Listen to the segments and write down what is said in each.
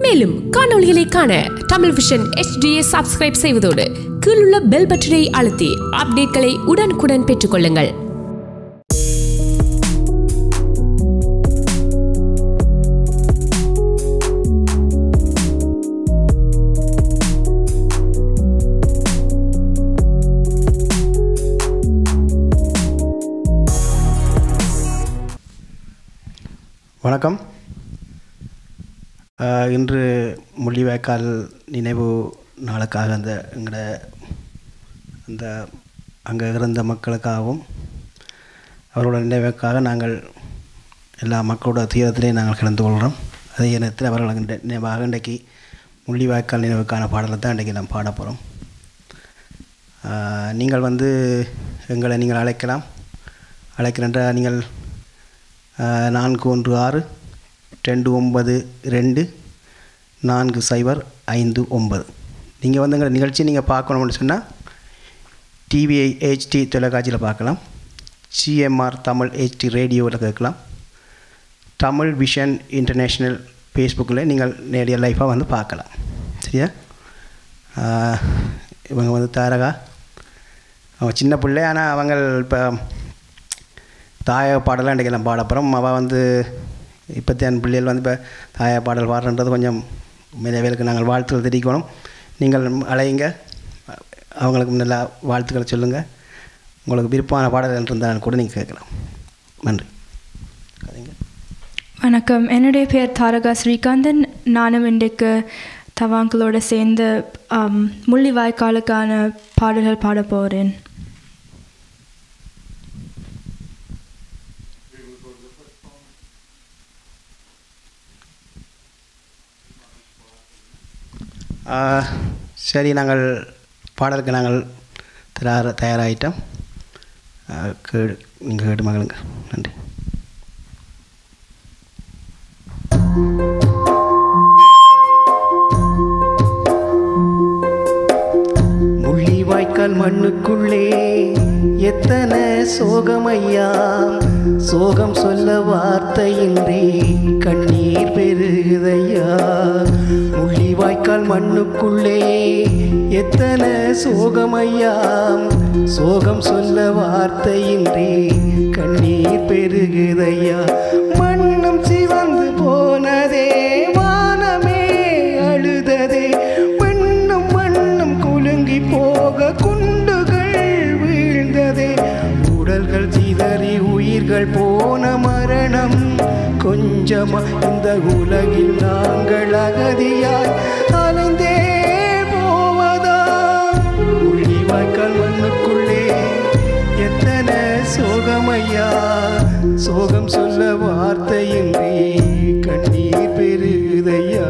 மேலும் காணொளிகளை காண Tamil vision HDயை subscribe செய்வதோடு கீழுள்ள பெல் பட்டனை அழுத்தி அப்டேட்களை உடனுக்குடன் பெற்றுக்கொள்ளுங்கள். வணக்கம். இன்று முள்ளிவாய்க்கால் நினைவு நாளுக்காக அந்த அங்கே இருந்த மக்களுக்காகவும் அவரோட நினைவுக்காக நாங்கள் எல்லா மக்களோட தீரத்திலையும் நாங்கள் கலந்து கொள்கிறோம். அதே நேரத்தில் அவர்களுக்கு நினைவாக இன்றைக்கு முள்ளிவாய்க்கால் நினைவுக்கான பாடலை தான் இன்றைக்கி நாம் பாட போகிறோம். நீங்கள் எங்களை நீங்கள் அழைக்கிறன்ற நீங்கள் 4162924059. நீங்கள் எங்கள் நிகழ்ச்சி நீங்கள் பார்க்கணும்னு சொன்னால் டிவிஐ HD தொலைக்காட்சியில் பார்க்கலாம், CMR தமிழ் HD ரேடியோவில் கேட்கலாம், தமிழ் விஷன் இன்டர்நேஷ்னல் ஃபேஸ்புக்கில் நீங்கள் நேரடியாக லைஃபாக பார்க்கலாம். சரியா? இவங்க தாரகா, அவங்க சின்ன பிள்ளை, ஆனால் அவங்க இப்போ தாயக பாடலாம் இன்றைக்கி நான் பாட போகிறோம். அவள் இப்போத்தியான பிள்ளைகள் இப்போ தாயக பாடல் பாடுறது கொஞ்சம் மேலவேலுக்கு நாங்கள் வாழ்த்துக்கள் தெரிவிக்கணும். நீங்கள் அழையுங்க, அவங்களுக்கு நல்லா வாழ்த்துக்களை சொல்லுங்கள். உங்களுக்கு விருப்பமான பாடல்கள் இருந்தாலும் கூட நீங்கள் கேட்கலாம். நன்றி. வணக்கம், என்னுடைய பேர் தாரகா ஸ்ரீகாந்தன். நானும் இன்றைக்கு தவாங்களோட சேர்ந்து முள்ளிவாய்க்காலுக்கான பாடல்கள் பாட போகிறேன். சரி, நாங்கள் பாடலுக்கு நாங்கள் தயாராகிட்டோம். நீங்கள் கேட்டு மகளுங்க. நன்றி. முள்ளிவாய்க்கால் மண்ணுக்குள்ளே எத்தனை சோகமையா, சோகம் சொல்ல வார்த்தையின்றி கண்ணீர் பெருகுதையா. முள்ளிவாய்க்கால் மண்ணுக்குள்ளே எத்தனை சோகமையா, சோகம் சொல்ல வார்த்தையின்றி கண்ணீர் பெருகுதையா. மண்ணும் சிவந்து போனதே, வானமே அழுததே, மண்ணும் மண்ணும் குலுங்கி போக குண்டுகள் வீழ்ந்ததே. உடல்கள் சிதறி உயிர்கள் போன மரணம் கொஞ்சமா, இந்த உலகில் நாங்கள் அகதியாய் அலைந்தே போவதா. முள்ளிவாய்க்கால் மண்ணுக்குள்ளே எத்தனை சோகமையா, சோகம் சொல்ல வார்த்தையின்றி கண்ணீர் பெருகுதையா.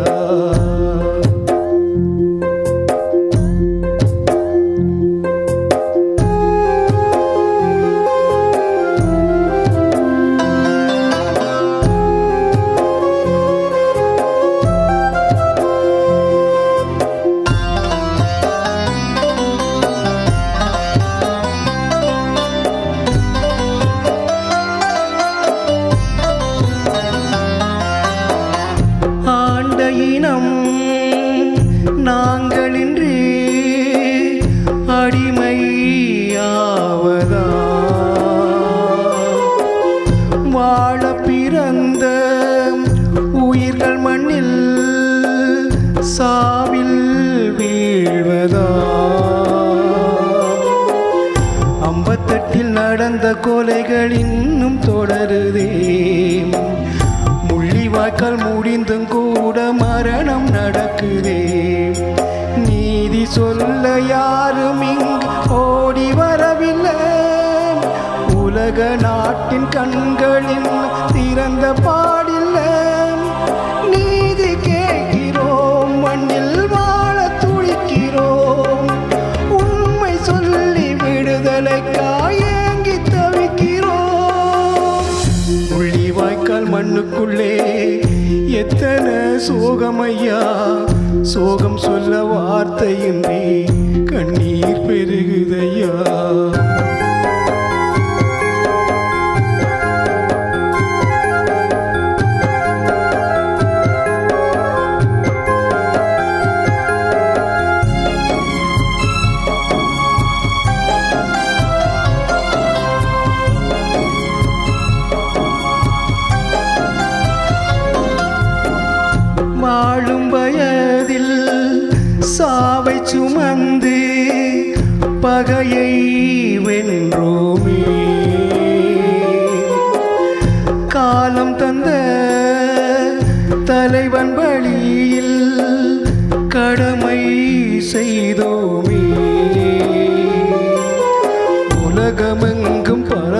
நாங்களின்றி அடிமையாவதா, வாழ பிறந்த உயிர்கள் மண்ணில் சாவில் வீழ்வதா. 58 நடந்த கொலைகள் இன்னும் தொடருதே. முள்ளிவாய்க்கால் முடிந்தும் கூட மரணம் நடக்குதே. நீதி சொல்ல யாரும் இங்கு ஓடி வரவில்லை. உலக நாட்டின் கண்களின் திறந்த பாடில்லை. நீதி கேட்கிறோம், மண்ணில் வாழ துடிக்கிறோம். உண்மை சொல்லி விடுதலைக்காய் ஏங்கி தவிக்கிறோம். முள்ளிவாய்க்கால் மண்ணுக்குள்ளே எத்தனை சோகமையா, சோகம் சொல்ல வார்த்தையின்றி கண்ணீர் பெருகுதையா.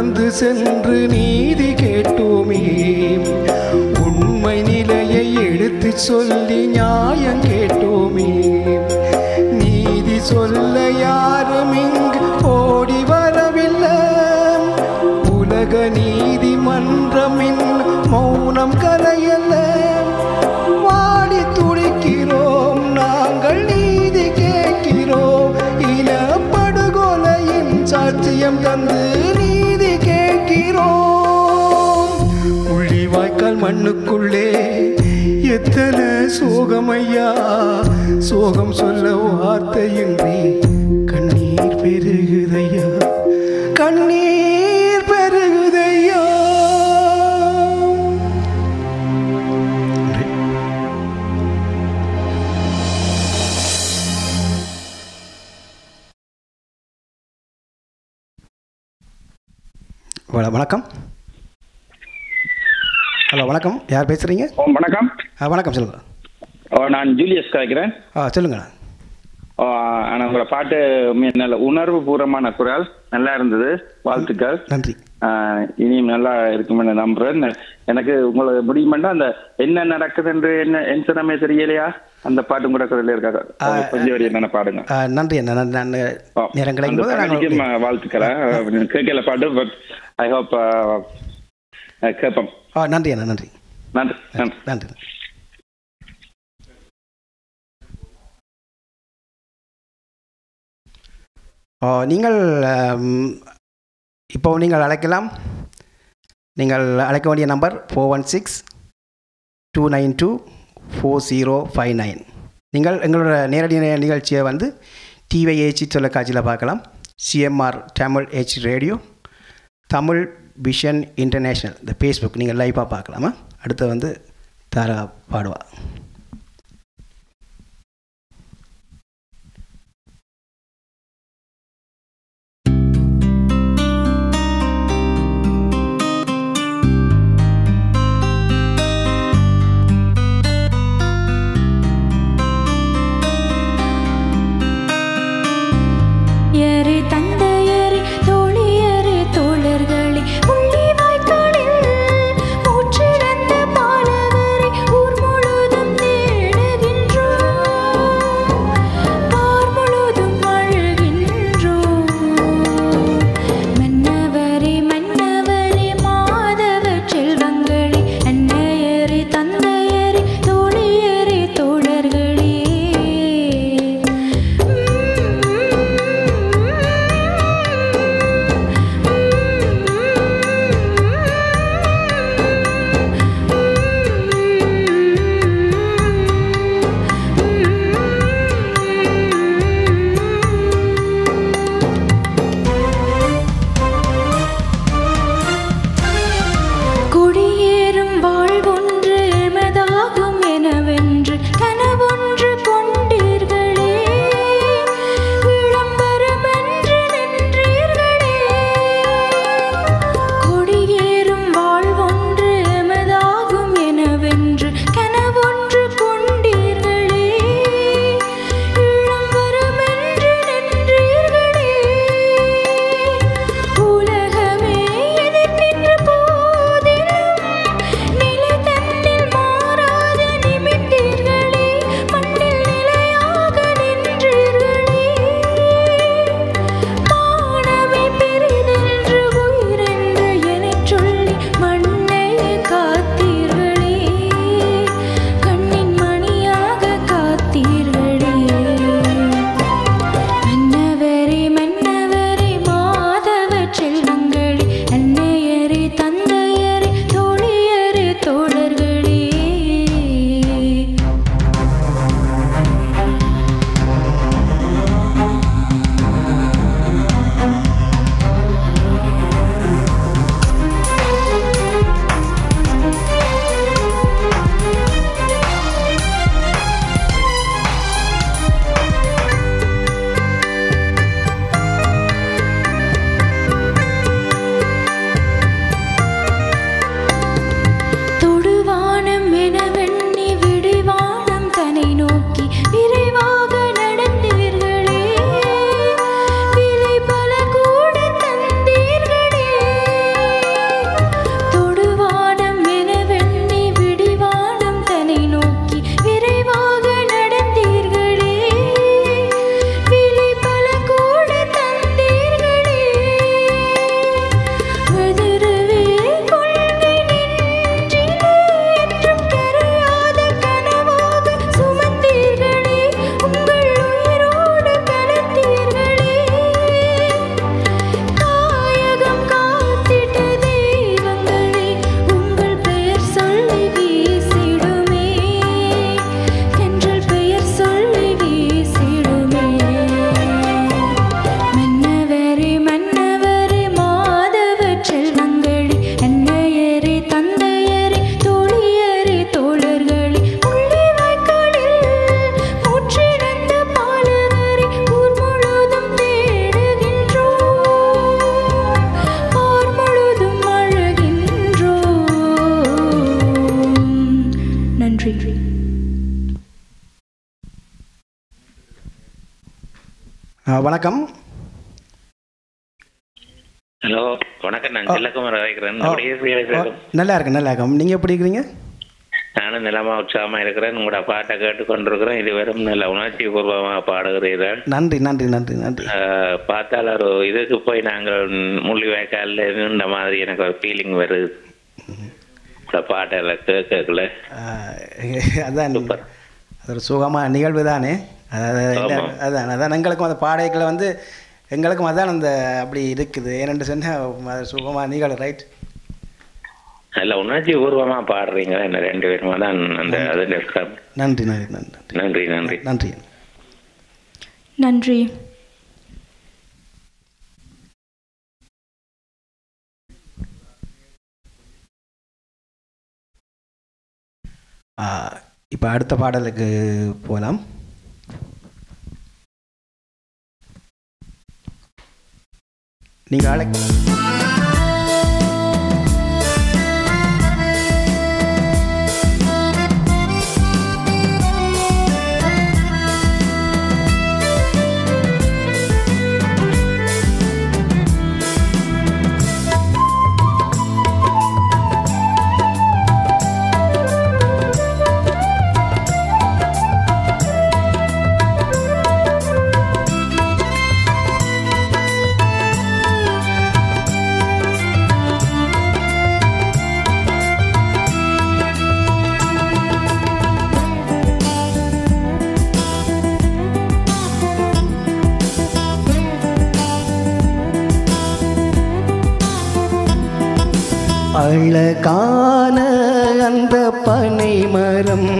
தொடர்ந்து சென்று நீதி கேட்டோமே. உண்மை நிலையை எடுத்து சொல்லி நியாயம் கேட்டோமே. நீதி சொல்ல யாரும் இங்கு ஓடி வரவில்லை. உலக நீதிமன்றமின் மௌனம் கரையல்ல. வாடி துடிக்கிறோம், நாங்கள் நீதி கேட்கிறோம். இனப்படுகொலையின் சாட்சியம் தந்து நீதி கேட்கிறோம். முள்ளிவாய்க்கால் மண்ணுக்குள்ளே எத்தனை சோகமையா, சோகம் சொல்ல வார்த்தையின்றி கண்ணீர் பெருகுதையா, கண்ணீர் பெருகுதையா. வணக்கம். ஹலோ வணக்கம், யார் பேசுகிறீங்க? வணக்கம். வணக்கம், சொல்லுங்கள். நான் ஜூலியஸ் கேட்குறேன். சொல்லுங்கள். ஆனால் உங்களோட பாட்டு நல்ல உணர்வு பூர்வமான குரல், நல்லா இருந்தது. வாழ்த்துக்கள். நன்றி. இனியும் நல்லா இருக்குமென்னு நம்புறேன். எனக்கு உங்களை முடியுமெண்டா அந்த என்ன நடக்குது என்று என்ன சொன்னமே தெரியலையா, அந்த பாட்டு கூட குரல் இருக்காது, கொஞ்சம் வரி என்ன பாடுங்க. நன்றி. நான் நேரம் கிடைக்கும் வாழ்த்துக்களை கேட்கல பாட்டு, பட் ஐ ஹோப் கேட்போம். நன்றி அண்ணா, நன்றி நன்றி நன்றி நன்றி. நீங்கள் இப்போ நீங்கள் அழைக்கலாம். நீங்கள் அழைக்க வேண்டிய நம்பர் 416-292-4059. நீங்கள் எங்களோட நேரடி நிகழ்ச்சியை வந்து டிவைஏச்சி தொலைக்காட்சியில் பார்க்கலாம். CMR Tamil H radio, Tamil vision international, இந்த ஃபேஸ்புக் நீங்கள் லைவாக பார்க்கலாமா. அடுத்து வந்து தாரா பாடுவா. முள்ளிவாய்க்காலில் ஊற்றிடந்த பாலகரை ஊர் முழுதும் வணக்கம். ஹலோ வணக்கம், நான் செல்லக்குமார் அழைக்கிறேன். நல்லா இருக்கேன். நீங்கள் எப்படி இருக்கிறீங்க? நானும் நிலமா உற்சாகமாக இருக்கிறேன். உங்களோட பாட்டை கேட்டு கொண்டிருக்கிறேன். இது வெறும் நல்ல உணர்ச்சி பூர்வமாக பாடுகிறீர்கள். நன்றி. பார்த்தால் ஒரு இதுக்கு போய் நாங்கள் முள்ளிவாய்க்காலில் இந்த மாதிரி எனக்கு ஒரு ஃபீலிங் வருது பாட்டெல்லாம் கேட்கல. அதான் அது ஒரு சுகமான நிகழ்வு தானே. அதான் எங்களுக்கும் அந்த பாடல்களை வந்து எங்களுக்கும் அதான் அந்த அப்படி இருக்குது. ஏனென்று சொன்னால் சுகமாக நிகழ்வு. ரைட், நல்ல உணர்ச்சி பூர்வமாக பாடுறீங்க என்ன 2 பேருமா தான் அந்த அது. நன்றி. இப்போ அடுத்த பாடலுக்கு போகலாம். நீங்கள் அழகான அந்த பனை மரம்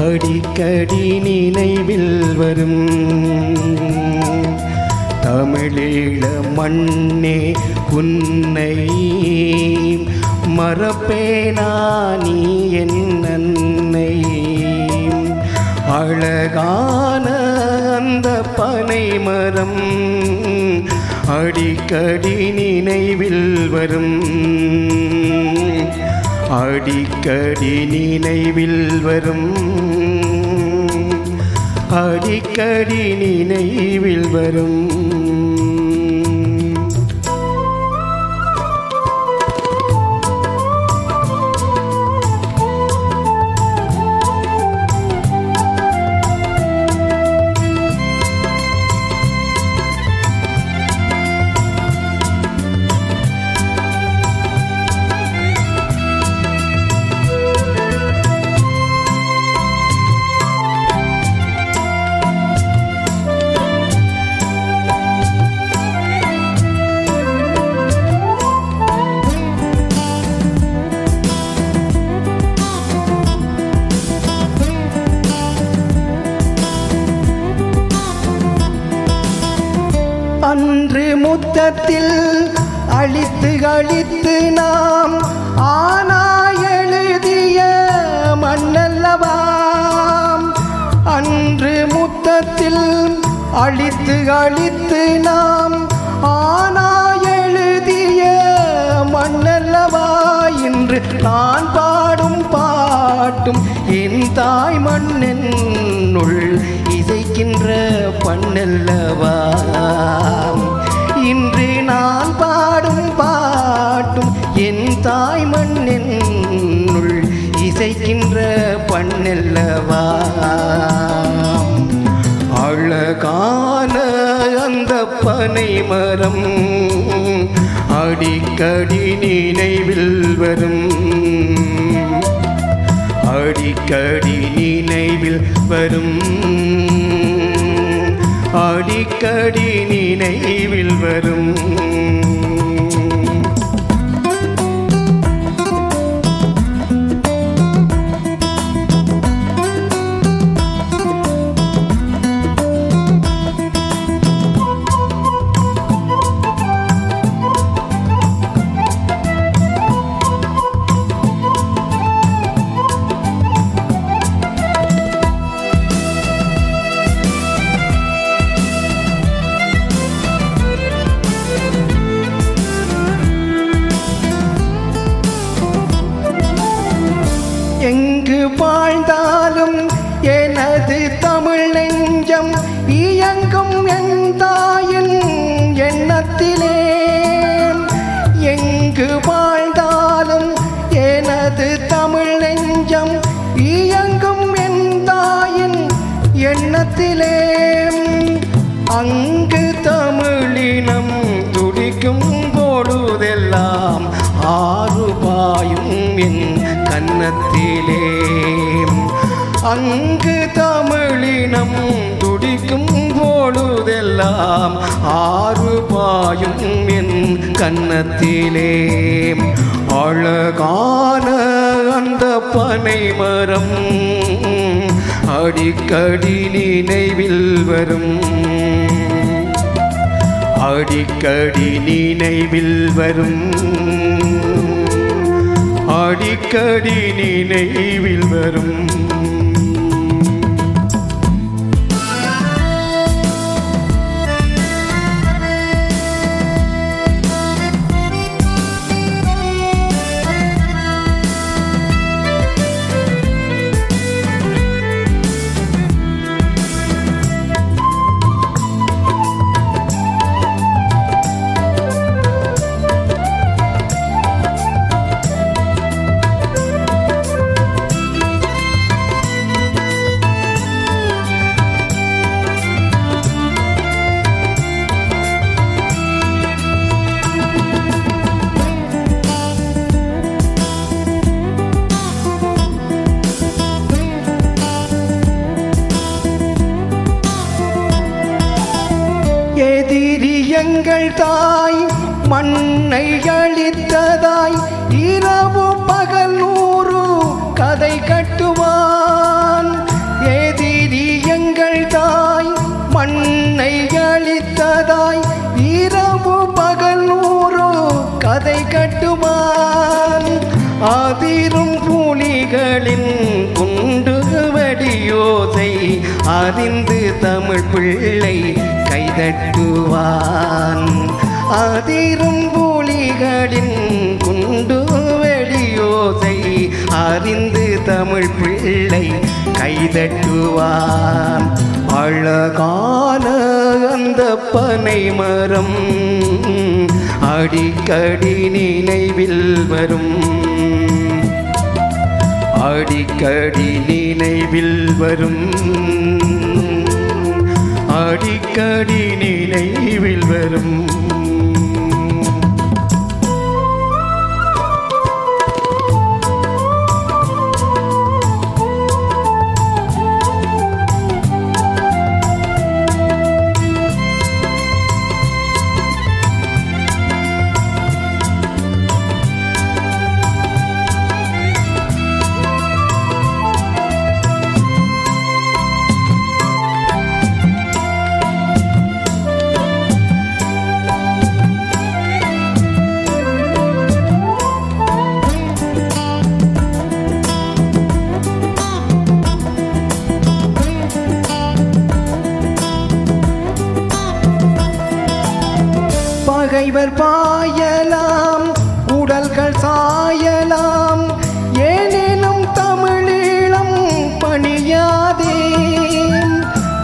அடிக்கடி நினைவில் வரும். தமிழீழ மண்ணே உன்னை மறப்பேனா நீ என் அன்னை. அழகான அந்த பனை மரம் அடிக்கடி நினைவில் வரும். அடிக்கடி நினைவில் வரும். அடிக்கடி நினைவில் வரும். அன்று முத்தத்தில் அழித்து அழித்து நாம் ஆனா எழுதிய மண்ணல்லவாம். அன்று முத்தத்தில் அழித்து அழித்து நாம் ஆனா எழுதிய மண்ணல்லவா. இன்று நான் பாடும் பாட்டும் என் தாய் மண்ணென்னுள் இசைக்கின்ற பண்ணல்லவா. இன்று நான் பாடும் பாட்டும் என் தாய் மண்ணென்னுள் இசைக்கின்ற பண்ணல்லவா. அழகான அந்த பனை மரம் அடிக்கடி நினைவில் வரும். அடிக்கடி நினைவில் வரும். அடிக்கடி நினைவில் வரும். பொழுதெல்லாம் ஆறு பாயும் என் கன்னத்திலே அங்கு தமிழினம் துடிக்கும் பொழுதெல்லாம் ஆறு பாயும் என் கன்னத்திலே அழகான அந்த பனை மரம் அடிக்கடி நினைவில் வரும் அடிக்கடி நினைவில் வரும் அடிக்கடி நினைவில் வரும் எங்கள் தாய் மண்ணை அழித்ததாய் இரவு பகல் 100 கதை கட்டுவான் எதிரி எங்கள் தாய் மண்ணை அழித்ததாய் இரவு பகல் 100 கதை கட்டுவான் அதிரும் புலிகளின் குண்டு வெடியோசை அறிந்து தமிழ் பிள்ளை கைதட்டுவான் அதிரும் புலிகளின் குண்டு வெடியோசை அறிந்து தமிழ் பிள்ளை கைதட்டுவான் அழகான அந்த பனை மரம் அடிக்கடி நினைவில் வரும் அடிக்கடி நினைவில் வரும் அடிக்கடி நினைவில் வரும் பகைவர் பாயலாம் உடல்கள் சாயலாம் ஏனேனும் தமிழீழம் பணியாதே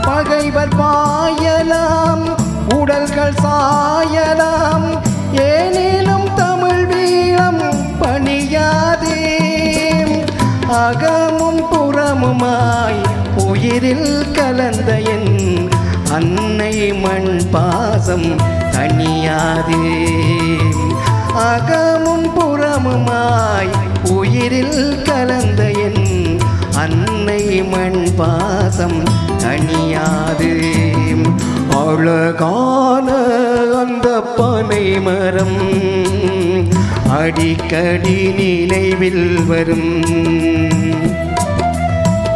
பகைவர் பாயலாம் உடல்கள் சாயலாம் ஏனேனும் தமிழ் வீழம் பணியாதே அகமும் புறமுமாய் உயிரில் கலந்த என் அன்னை மண் பாசம் தனியாதே அகமும் புறமுமாய் உயிரில் கலந்த என் அன்னை மண் பாசம் தனியாது அழகான அந்த பனை மரம் அடிக்கடி நினைவில் வரும்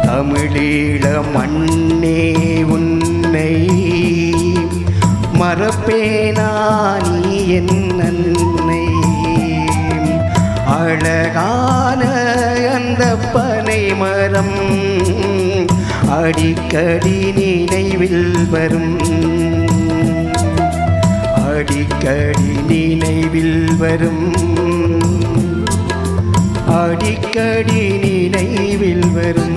தமிழீழ மண்ணே உன்னை மறப்பேனா நீ என் அன்னை அழகான அந்த பனை மரம் அடிக்கடி நினைவில் வரும் அடிக்கடி நினைவில் வரும் அடிக்கடி நினைவில் வரும்.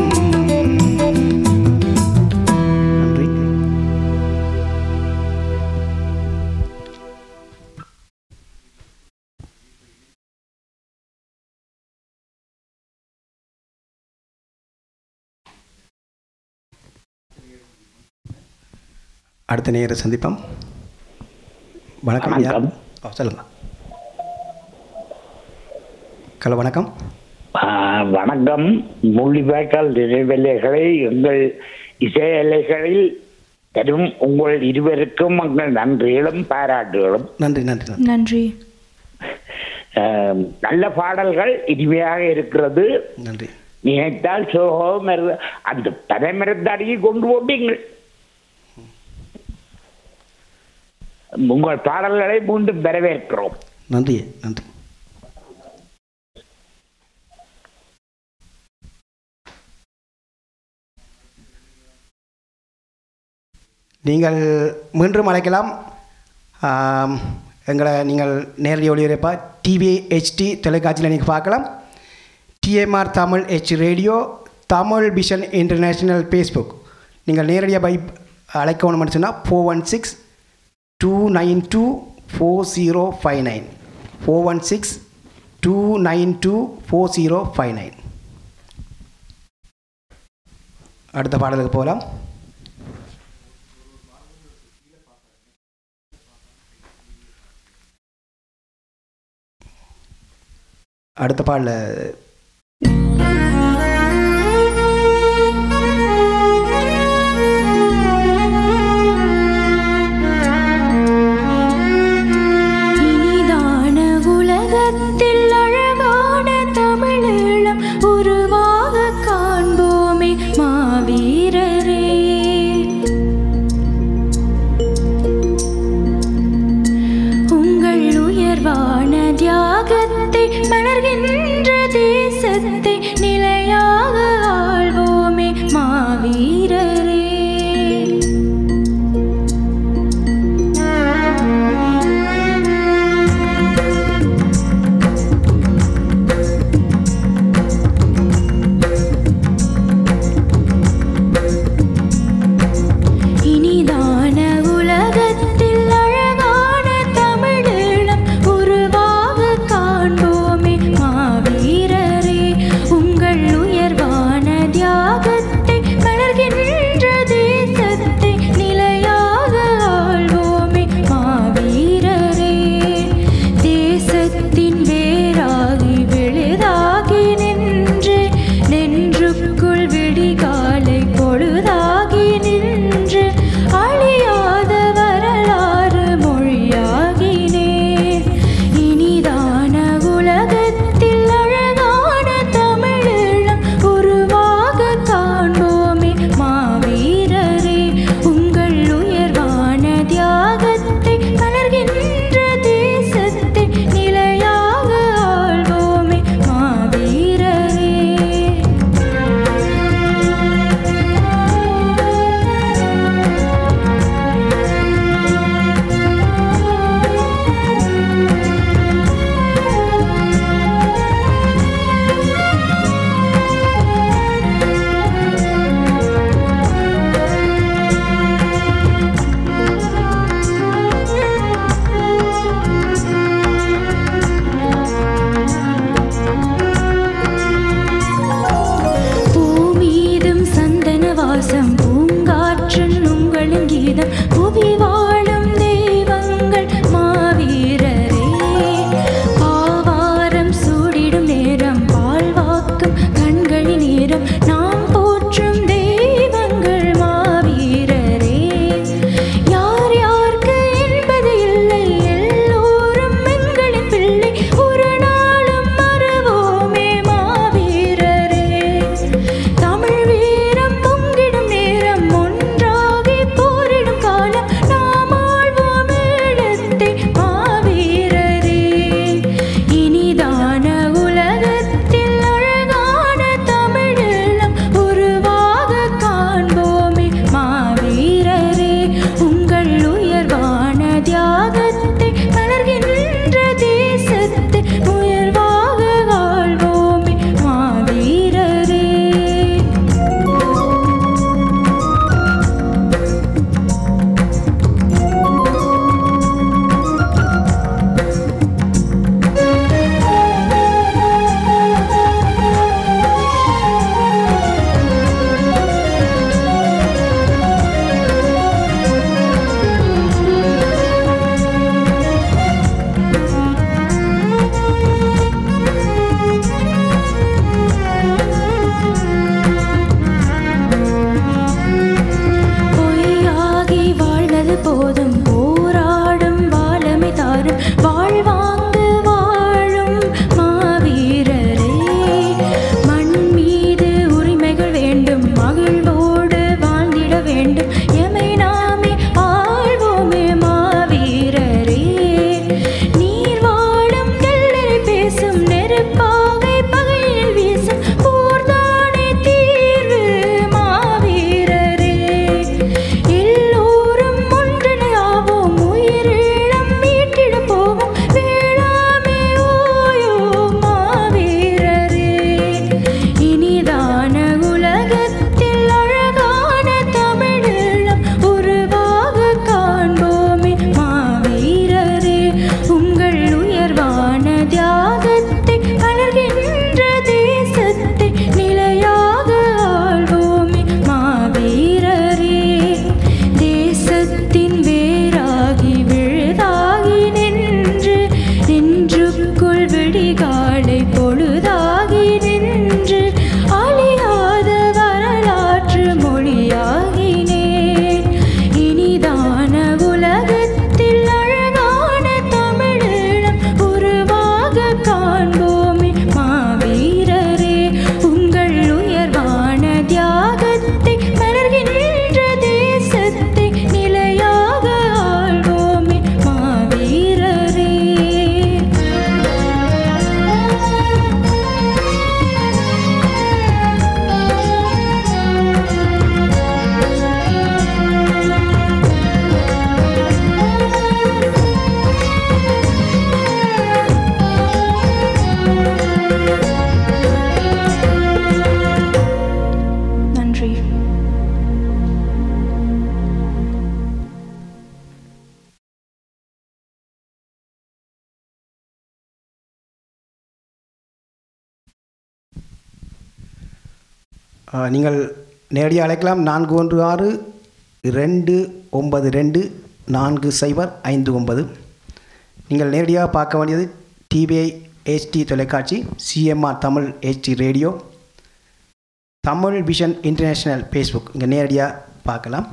அடுத்த நேர சந்திப்போம். வணக்கம். சொல்லுங்க. ஹலோ வணக்கம். வணக்கம். முள்ளிவாய்க்கால் நினைவலைகளை எங்கள் இசை அலைகளில் தரும் உங்கள் இருவருக்கும் எங்கள் நன்றிகளும் பாராட்டுகளும். நன்றி நன்றி நன்றி. நல்ல பாடல்கள் இனிமையாக இருக்கிறது. நன்றி. நினைத்தால் சோகம் அந்த தலைமரத்தடியை கொண்டு போட்டீங்கள். உங்கள் பாடல்களை மீண்டும் வரவேற்கிறோம். நன்றி நன்றி. நீங்கள் மீண்டும் அழைக்கலாம். எங்களை நீங்கள் நேரடி ஒளிபரப்பா TVHD தொலைக்காட்சியில் நீங்கள் பார்க்கலாம். TMR Tamil H radio, Tamil vision international Facebook. நீங்கள் நேரடியாக அழைக்கணும்னு சொன்னால் 416-292-4059 416-292-4059. அடுத்த பாடலுக்கு போகலாம். அடுத்த பாடல இனிதான உலகத்தில் அழகான தமிழீழம் உருவாக காண்போமே மாவீரரே. உங்கள் உயர்வான தியாகத்தை மலர்கின்ற நீங்கள் நேரடியாக அழைக்கலாம் 416-292-4059. நீங்கள் நேரடியாக பார்க்க வேண்டியது டிவிஐ HD தொலைக்காட்சி, CMR Tamil HD radio, Tamil vision international Facebook. இங்கே நேரடியாக பார்க்கலாம்.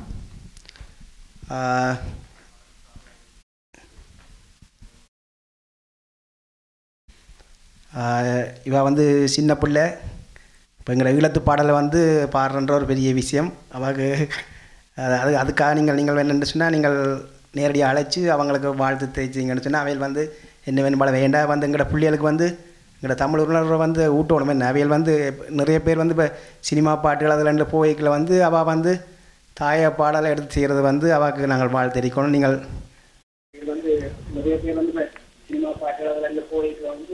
இவ வந்து சின்ன பிள்ளை. இப்போ எங்களை ஈழத்து பாடலை வந்து பாடுறன்ற ஒரு பெரிய விஷயம். அவருக்கு அதுக்காக நீங்கள் என்னென்னு சொன்னால் நீங்கள் நேரடியாக அழைச்சி அவங்களுக்கு வாழ்த்து தெரிச்சிங்கன்னு சொன்னால் அவையில் வந்து என்ன வேணும் பாட வேண்டாம் வந்து எங்களோட பிள்ளைகளுக்கு வந்து எங்களோட தமிழ் உணர்வை வந்து ஊட்டணும். என்ன அவையில் வந்து நிறைய பேர் வந்து இப்போ சினிமா பாட்டுகள் அதில் ரெண்டு போய்க்கில் வந்து அவள் வந்து தாய பாடலை எடுத்து செய்கிறது வந்து அவளுக்கு நாங்கள் வாழ்த்து தெரிவிக்கணும். நீங்கள் வந்து நிறைய பேர் வந்து இப்போ சினிமா பாட்டுகள் அதில் ரெண்டு போய்க்கில் வந்து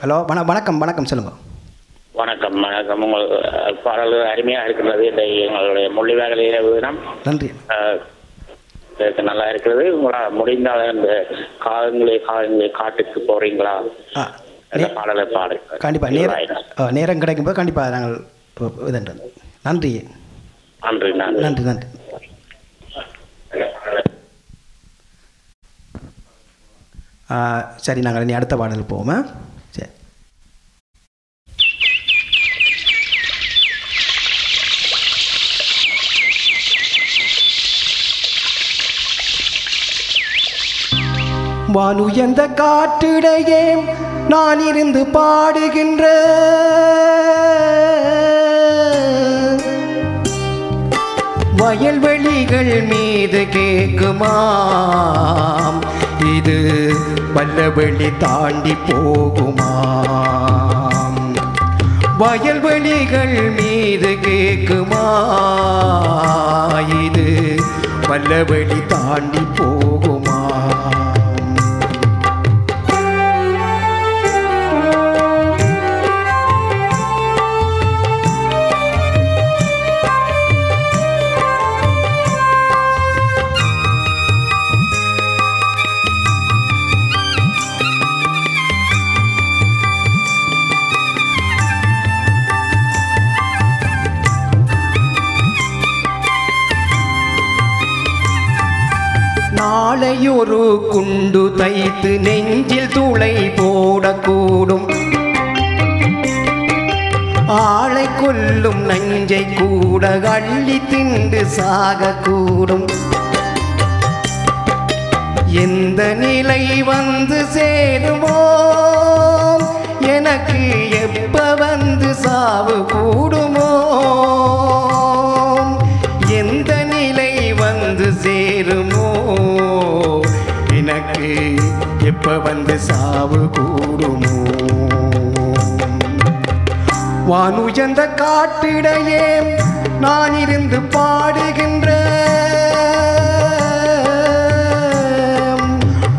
ஹலோ வணக்கம் சொல்லுங்கள். வணக்கம். உங்கள் பாடல் அருமையாக இருக்கிறது. எங்களுடைய மொழிவாக தினம் நன்றி. நல்லா இருக்கிறது. உங்களால் முடிந்தால் இந்த காலங்களே காட்டுக்கு போறீங்களா பாடலை பாடு. கண்டிப்பாக நேரம் கிடைக்கும்போது கண்டிப்பாக நாங்கள் நன்றி. சரி, நாங்கள் இனி அடுத்த பாடல் போவோம். சரி. வானுயர்ந்த காற்றிடையே நான் இருந்து பாடுகின்ற வயல்வெளிகள் மீது கேட்குமாம், இது வல்லவெளி தாண்டி போகுமாம். வயல்வெளிகள் மீது கேட்குமா, இது வல்லவெளி தாண்டி போகுமா. நாளையொரு குண்டு தைத்து நெஞ்சில் துளை போடக்கூடும், ஆளை கொல்லும் நஞ்சை கூட அள்ளி திண்டு சாகக்கூடும். எந்த நிலை வந்து சேருமோ, எனக்கு எப்ப வந்து சாவு கூடுமோ. எந்த நிலை வந்து சேருமோ, எனக்கு எப்ப வந்து சாவு கூடுமோ. வானுயர்ந்த காட்டிடையே நான் இருந்து பாடுகின்ற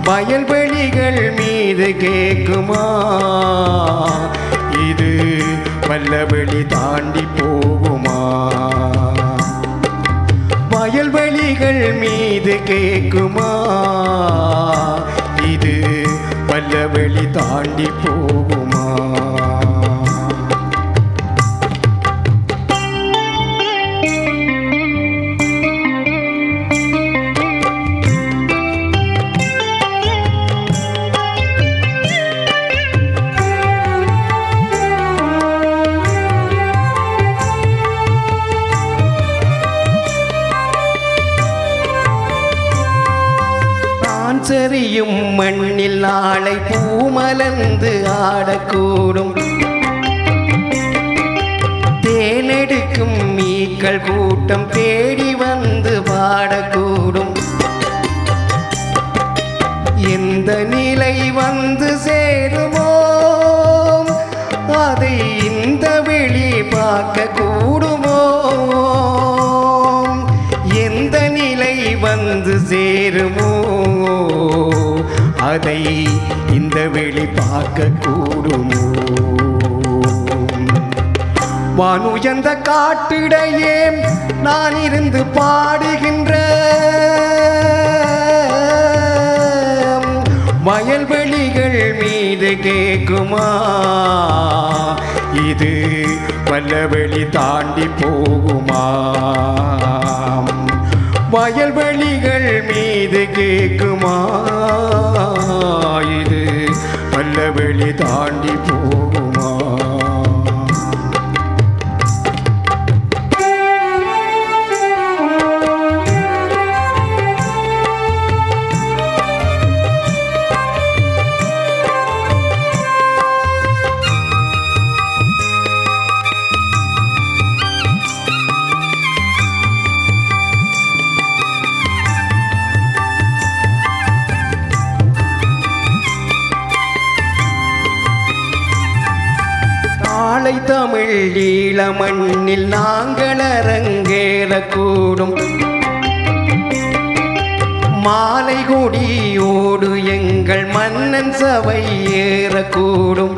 வயல்வெளிகள் மீது கேட்குமா, இது வல்லவெளி தாண்டி போகுமா. வயல்வெளிகள் மீது கேட்குமா, இது வல்லவெளி தாண்டி போகுமா. செறியும் மண்ணில் நாளை பூமலர்ந்து ஆடக்கூடும், தேனெடுக்கும் மீக்கள் கூட்டம் தேடி வந்து பாடக்கூடும். எந்த நிலை வந்து சேருமோ, அதை இந்த வெளி பார்க்க கூடுமோ. எந்த நிலை வந்து சேருமோ, அதை இந்த வெளி பார்க்க கூடுமோ. வானுயர்ந்த காட்டிடையே நான் இருந்து பாடுகின்ற வயல்வெளிகள் மீது கேக்குமா இது வல்லவெளி தாண்டி போகுமா வயல்வெளிகள் மீது கேக்குமா இது வல்லவெளி தாண்டி போகுமா தமிழ் ஈழ மண்ணில் நாங்கள் அரங்கேறக்கூடும் மாலை கொடியோடு எங்கள் மன்னன் சபை ஏறக்கூடும்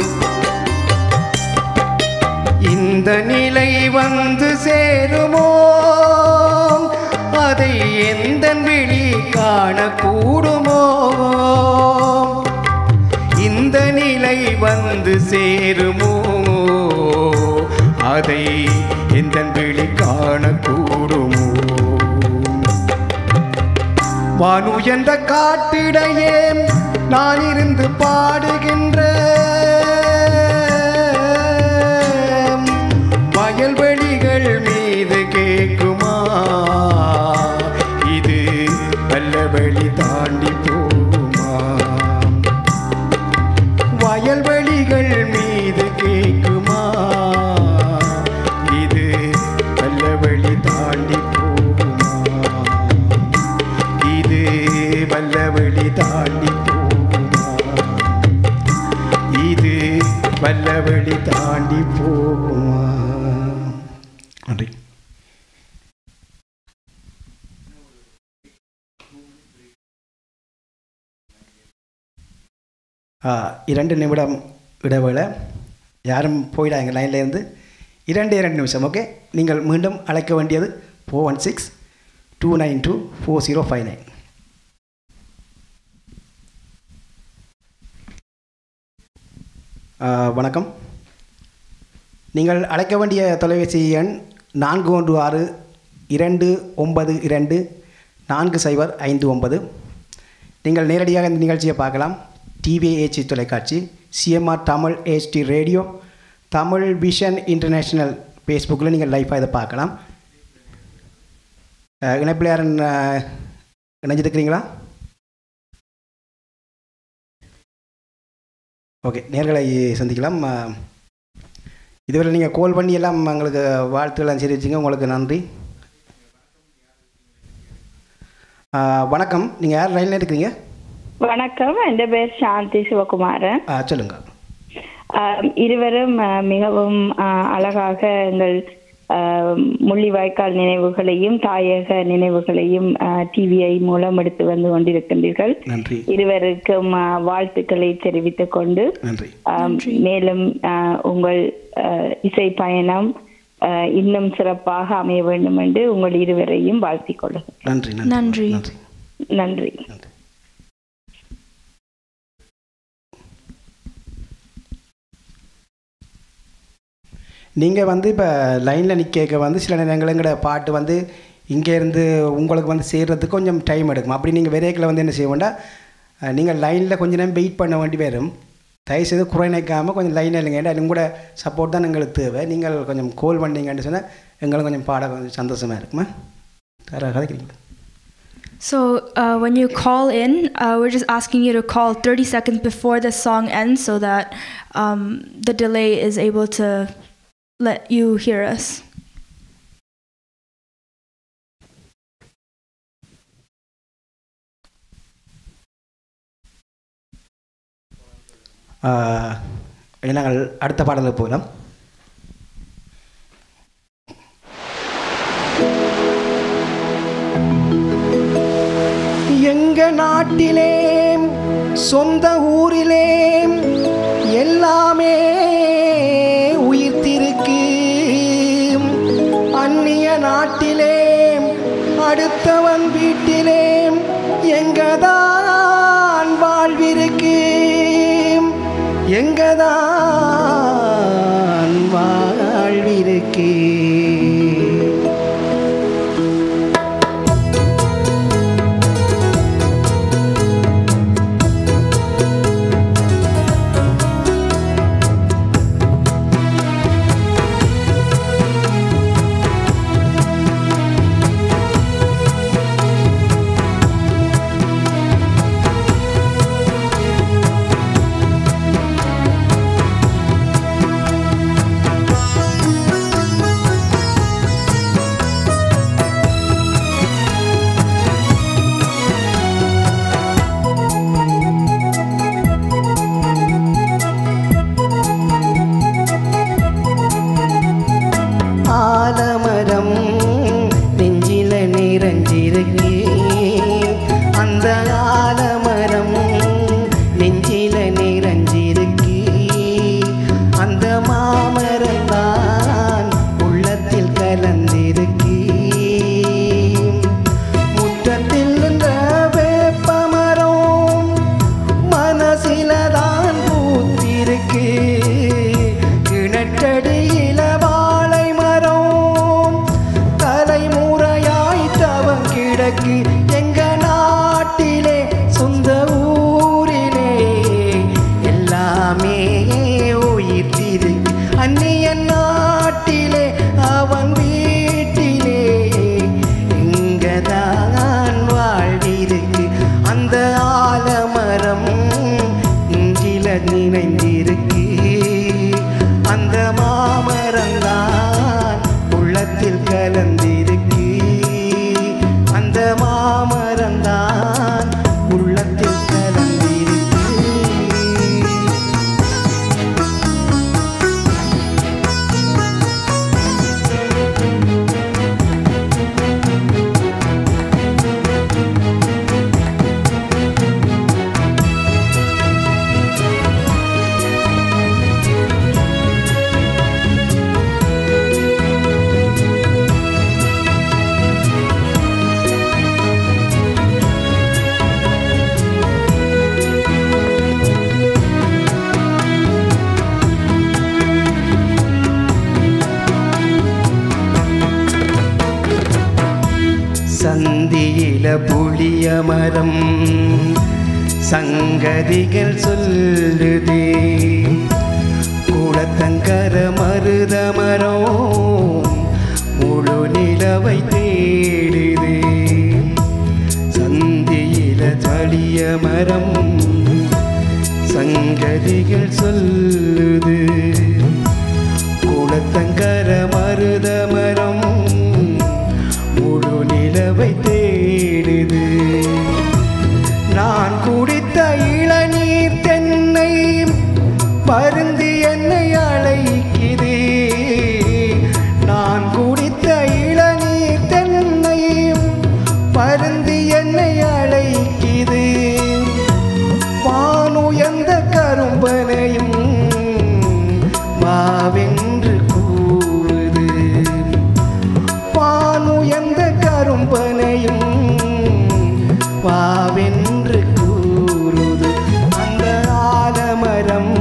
இந்த நிலை வந்து சேருமோ அதை எந்த விழி காணக்கூடுமோ இந்த நிலை வந்து சேருமோ அதை எந்த விழி காணக்கூடுமோ வானுயர்ந்த காட்டிடையே நான் இருந்து பாடுகின்ற வயல்வெளிகள் மீது கேக்குமா இது வல்லவெளி தாண்டி போகுமா வயல்வெளிகள் மீது கேக்குமா இது வல்லவெளி தாண்டி போகுமா இது வல்லவெளி தாண்டி போகுமா இது வல்லவெளி தாண்டி போகுமா நன்றி இரண்டு நிமிடம் இடைவேளை யாரும் போயிடாங்க லைன்லேருந்து 2 நிமிஷம் ஓகே நீங்கள் மீண்டும் அழைக்க வேண்டியது 416-292-4059 வணக்கம் நீங்கள் அழைக்க வேண்டிய தொலைபேசி எண் 416-292-4059 நீங்கள் நேரடியாக இந்த நிகழ்ச்சியை பார்க்கலாம் டிவிஏச்சி தொலைக்காட்சி CMR Tamil HD radio Tamil vision international ஃபேஸ்புக்கில் நீங்கள் லைஃபாக இதை பார்க்கலாம் இணைப்பில் யாரும் இணைஞ்சிருக்கிறீங்களா ஓகே நேர்களை சந்திக்கலாம் இதுவரை நீங்கள் கால் பண்ணி எல்லாம் உங்களுக்கு வாழ்த்துக்கள் தெரிவிச்சிங்க உங்களுக்கு நன்றி வணக்கம் நீங்கள் யார் லைனில் இருக்கிறீங்க வணக்கம் என் பேர் சாந்தி சிவகுமாரன் சொல்லுங்க இருவரும் மிகவும் அழகாக எங்கள் முள்ளிவாய்க்கால் நினைவுகளையும் தாயக நினைவுகளையும் டிவிஐ மூலம் எடுத்து வந்து கொண்டிருக்கின்றீர்கள் இருவருக்கும் வாழ்த்துக்களை தெரிவித்துக் கொண்டு மேலும் உங்கள் இசை பயணம் இன்னும் சிறப்பாக அமைய வேண்டும் என்று உங்கள் இருவரையும் வாழ்த்திக் கொள்ளுங்கள் நன்றி நன்றி நீங்கள் வந்து இப்போ லைனில் நிற்க வந்து சில நேரங்களோட பாட்டு வந்து இங்கேருந்து உங்களுக்கு வந்து சேர்கிறதுக்கு கொஞ்சம் டைம் எடுக்கும் அப்படி நீங்கள் விரைக்கில் வந்து என்ன செய்ய வேண்டாம் நீங்கள் லைனில் கொஞ்சம் நேரம் வெயிட் பண்ண வேண்டி வரும் தயவுசெய்து குறை நிற்காமல் கொஞ்சம் லைனில் இல்லைங்க அது கூட சப்போர்ட் தான் எங்களுக்கு தேவை நீங்கள் கொஞ்சம் கால் பண்ணீங்கன்னு சொன்னால் எங்களுக்கு கொஞ்சம் பாட கொஞ்சம் சந்தோஷமாக இருக்குமா கதைக்கிறீங்களா So when you call in, we're just asking you to call 30 seconds before the song ends so that the delay is able to let you hear us. நாங்கள் அடுத்த பாடலுக்கு போகலாம். எங்க நாட்டிலே சொந்த ஊரிலே எல்லாமே உயிர்த்திருக்கு, அந்நிய நாட்டிலே அடுத்தவன் வீட்டிலே எங்கதான் வாழ்விருக்கு. இங்கதான் வாழ்விருக்கே. ஆலமரம் நெஞ்சில நிறைஞ்சிருக்கே. அந்த ஆலமரம் நெஞ்சில நிறைஞ்சிருக்கே. அந்த மாமரம் தான் உள்ளத்தில் கலந்திருக்கே. முற்றத்தில் நின்ற வேப்பமரம் மனசில தான் பூத்திருக்கே. கிணற்றடியில எங்க நாட்டிலே சொந்த ஊரிலே எல்லாமே உயிர்த்திருக்கு. அந்நிய நாட்டிலே அவன் வீட்டிலே இங்கதான் வாழ்விருக்கு. அந்த ஆலமரம் இஞ்சில நினைந்திருக்கு. அந்த மாமரம்தான் உள்ளத்தில் கலந்திருக்கு. அந்த மாமரம்தான் உள்ளத்தில் கலந்திருக்கு. சந்தியில புளிய மரம் சங்கதிகள் சொல்லுதே. கூடத்தங்கர மருத மரம் முழு நிலவை தேடுதே. சந்தியில தளிய மரம் சங்கதிகள் சொல்லுது. கூடத்தங்கர மருத மரம் முழு நிலவை தேடுது. நான் குடித்த இளநீர் தென்னை பருந்தி என்னை அழைக்குது. நான் குடித்த இளநீர் தென்னை பருந்தி என்னை அழைக்குது. வானுயர்ந்த கரும்பனையும் வாவென்று கூறுது. வானுயர்ந்த கரும்பனையும் வாவென்று கூறுது. அந்த ஆலமரம்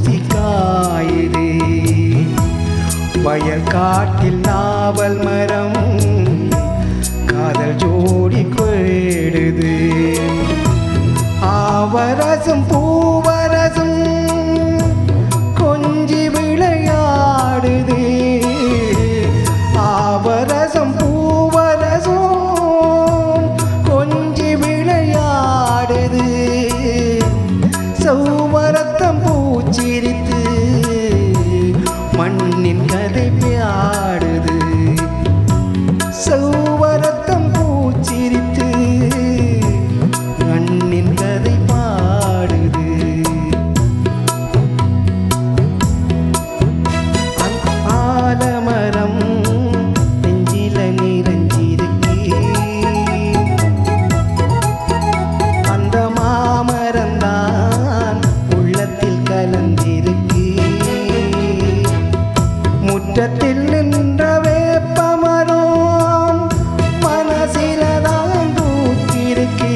ஊசி காயுது. வயல் காட்டில் நாவல் மரம் காதல் ஜோடி கொடுது. ஆவரசும் பூவரசும் கொஞ்சி விளையாடுது. ஆவரசும் பூவரசும் கொஞ்சி விளையாடுது. சௌவரத்தம் பூச்சிரித்து மண்ணின் கதை பாடுது. சௌவரத்தம் பூச்சிரித்து மண்ணின் கதை பாடுது. ஆலமரம் நெஞ்சில நிறைஞ்சிருக்கு. அந்த மாமரந்தான் உள்ளத்தில் கலந்திருக்கு. முற்றத்தில் நின்ற வேப்பமரம் மனசிலதான் தூக்கிருக்கு.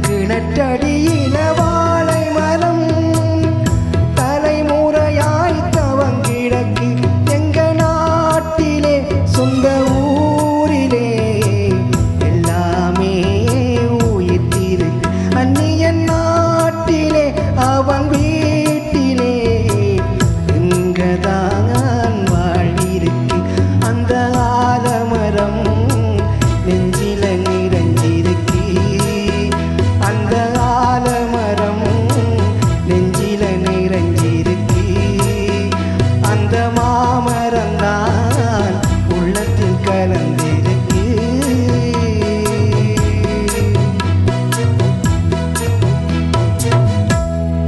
கிணற்றடியில வாழை மரம் தலைமுறையாய் தவங்கிடக்கு. எங்க நாட்டிலே சொந்த ஊரிலே எல்லாமே உயிர்த்திருக்கு. அந்நிய நாட்டிலே அவன் வீட்டிலே இங்கதான் வாழ்விருக்கு. அந்த ஆலமரம் நெஞ்சில நிறைஞ்சிருக்கு. அந்த ஆலமரம் நெஞ்சில நிறைஞ்சிருக்கு. அந்த மாமரந்தான் உள்ளத்தில் கலந்திருக்கு.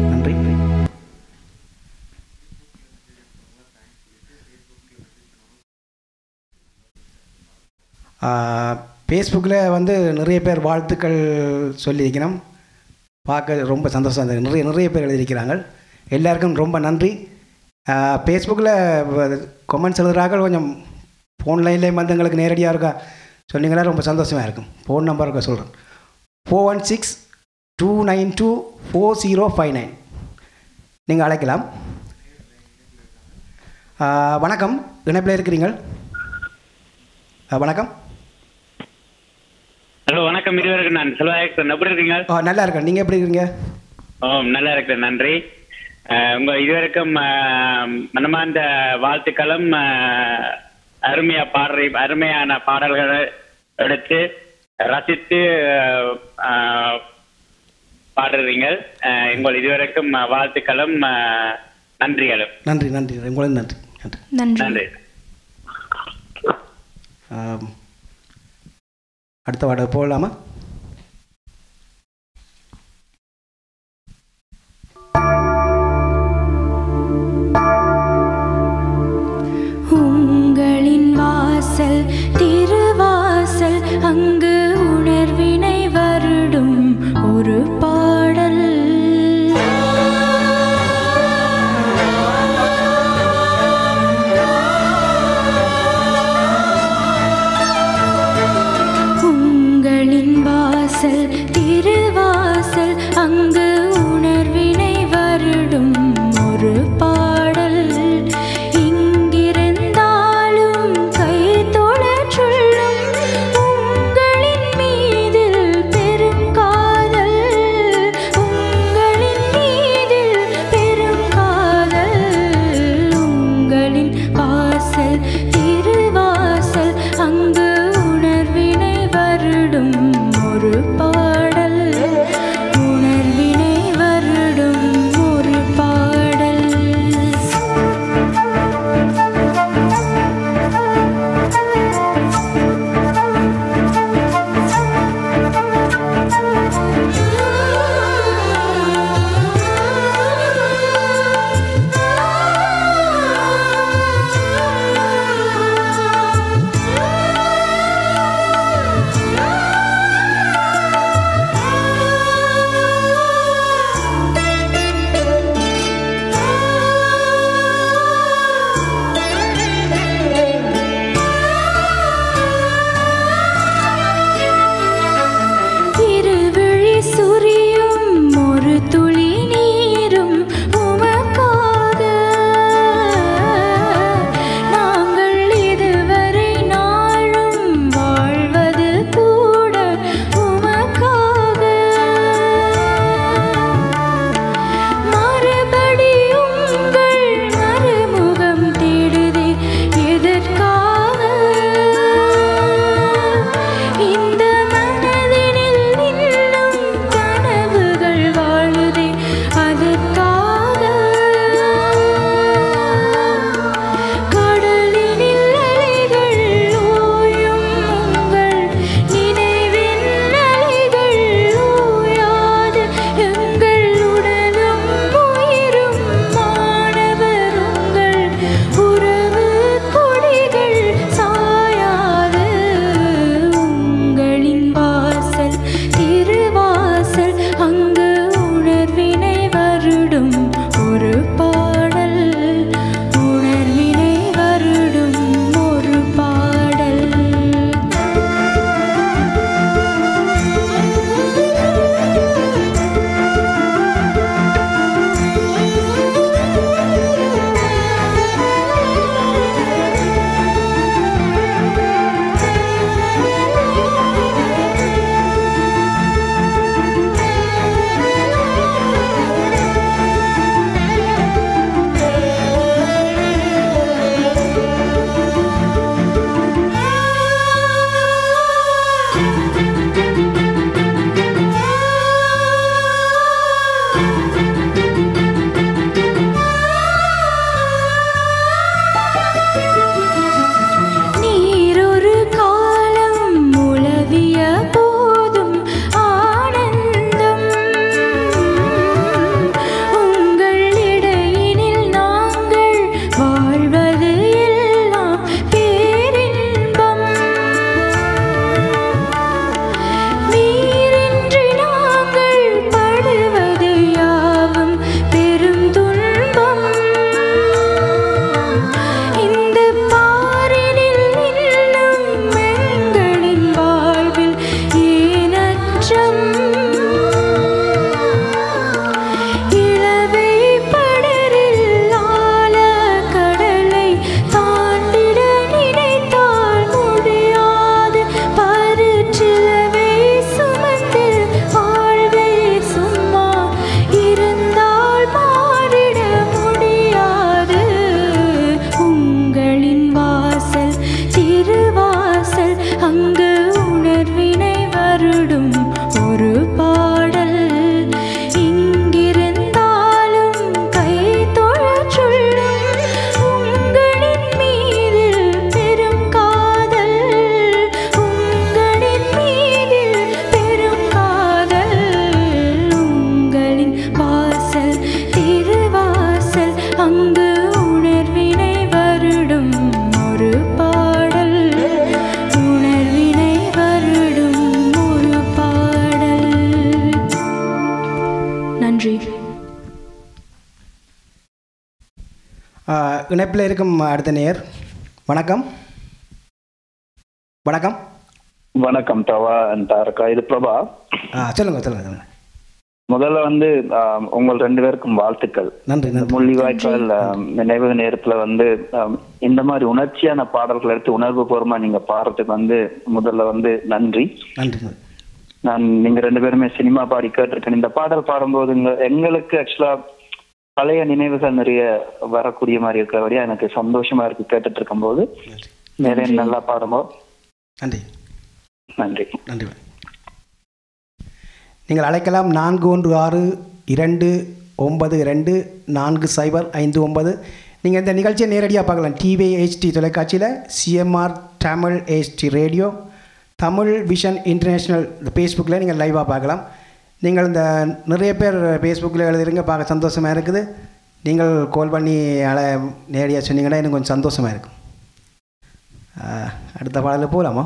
நன்றி. ஃபேஸ்புக்கில் வந்து நிறைய பேர் வாழ்த்துக்கள் சொல்லியிருக்கணும். பார்க்க ரொம்ப சந்தோஷம் இருந்தது. நிறைய பேர் எழுதியிருக்கிறாங்க. எல்லாருக்கும் ரொம்ப நன்றி. ஃபேஸ்புக்கில் கமெண்ட்ஸ் எழுதுகிறார்கள். கொஞ்சம் ஃபோன் லைன்லேயே வந்து எங்களுக்கு நேரடியாக இருக்கா சொன்னீங்கன்னா ரொம்ப சந்தோஷமாக இருக்கும். ஃபோன் நம்பர் இருக்க சொல்கிறேன். 4162924059 நீங்கள் அழைக்கலாம். வணக்கம், இணைப்பில் இருக்கிறீங்கள். வணக்கம். ஹலோ, வணக்கம். இருவருக்கு நான் செல்வாயன். எப்படி இருக்கீங்க? நல்லா இருக்கேன். நீங்கள் எப்படி இருக்கீங்க? நல்லா இருக்கிறேன், நன்றி. உங்க இதுவரைக்கும் மனமார்ந்த வாழ்த்துக்களும் அருமையான பாடல்களை எடுத்து ரசித்து பாடுறீங்க. உங்கள் இதுவரைக்கும் வாழ்த்துக்களும் நன்றிகளும். நன்றி நன்றி உங்களுக்கு நன்றி நன்றி நன்றி. அடுத்த வாட போகலாமா? உங்களின் வாசல் திருவாசல் அங்கு உணர்வினை வருடும் ஒரு பாடல். உங்களின் இணைப்பில் இருக்கும் அடுத்த நேயர். வணக்கம். வணக்கம். வணக்கம் தவா தாரகா, இது பிரபா. சொல்லுங்க. முதல்ல உங்கள் 2 பேருக்கும் வாழ்த்துக்கள். நன்றி. முள்ளிவாய்க்கால் நினைவு நேரத்துல இந்த மாதிரி உணர்ச்சியான பாடல்கள் எடுத்து உணர்வு பூர்வமா நீங்க பாடுறதுக்கு முதல்ல நன்றி. நீங்க 2 பேருமே சினிமா பாடி கேட்டிருக்கேன். இந்த பாடல் பாடும்போது எங்களுக்கு ஆக்சுவலா பழைய நினைவுகள் நிறைய வரக்கூடிய மாதிரி இருக்கிறபடியா எனக்கு சந்தோஷமா இருக்கு கேட்டுட்டு இருக்கும் போது. நிறைய நல்லா பாடும்போது நன்றி. நன்றி. நன்றி. நீங்கள் அழைக்கலாம் 4162924059. நீங்கள் இந்த நிகழ்ச்சியை நேரடியாக பார்க்கலாம். TVHD தொலைக்காட்சியில் CMR Tamil HD radio, Tamil vision international ஃபேஸ்புக்கில் நீங்கள் லைவாக பார்க்கலாம். நீங்கள் இந்த நிறைய பேர் ஃபேஸ்புக்கில் எழுதுறீங்க, பார்க்க சந்தோஷமாக இருக்குது. நீங்கள் கால் பண்ணி நேரடியாக சொன்னீங்கன்னா எனக்கு கொஞ்சம் சந்தோஷமாக இருக்கும். அடுத்த பாடலில் போகலாமா?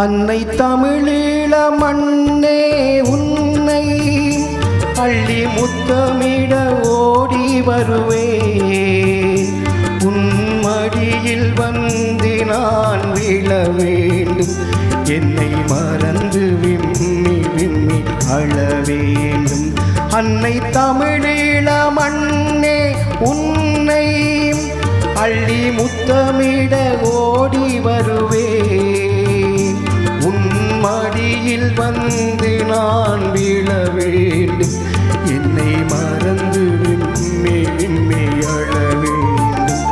அன்னை தமிழீழ மண்ணே உன்னை அள்ளி முத்தமிட ஓடி வருவேன். உன் மடியில் வந்து நான் விழ வேண்டும். என்னை மறந்து விம்மி விம்மி அழ வேண்டும். அன்னை தமிழீழ மண்ணே உன்னை அள்ளி முத்தமிட ஓடி வருவேன். மடியில் வந்து நான் விழ வேண்டும். என்னை மறந்து விம்மி விம்மி அழ வேண்டும்.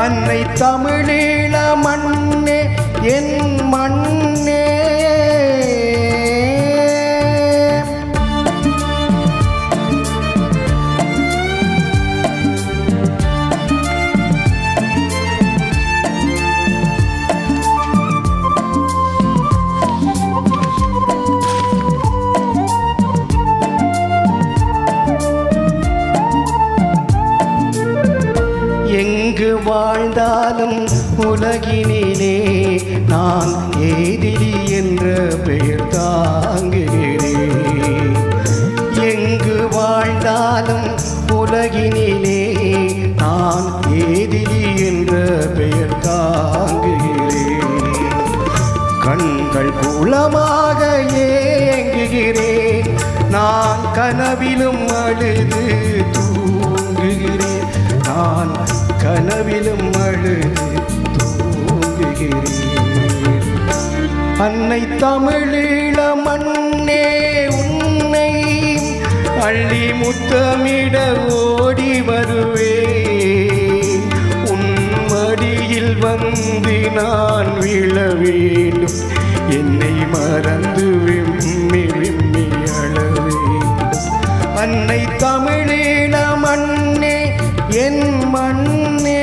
அன்னை தமிழீழ மண்ணே என் மண்ணே. எங்கு வாழ்ந்தாலும் உலகினிலே நான் ஏதிலி என்ற பெயர் தாங்குகிறேன். எங்கு வாழ்ந்தாலும் உலகினிலே நான் ஏதிலி என்ற பெயர் தாங்குகிறேன். கண்கள் குளமாக ஏங்குகிறேன். நான் கனவிலும் அழுது தூங்குகிறேன். நான் கனவிலும் அழுது தூங்குகிறேன். அன்னை தமிழீழ மண்ணே உன்னை அள்ளி முத்தமிட ஓடி வருவேன். உன் மடியில் வந்து நான் விழ வேண்டும். என்னை மறந்து விம்மி விம்மி அழ வேண்டும். அன்னை தமிழீழ மண்ணே என் மண்ணே.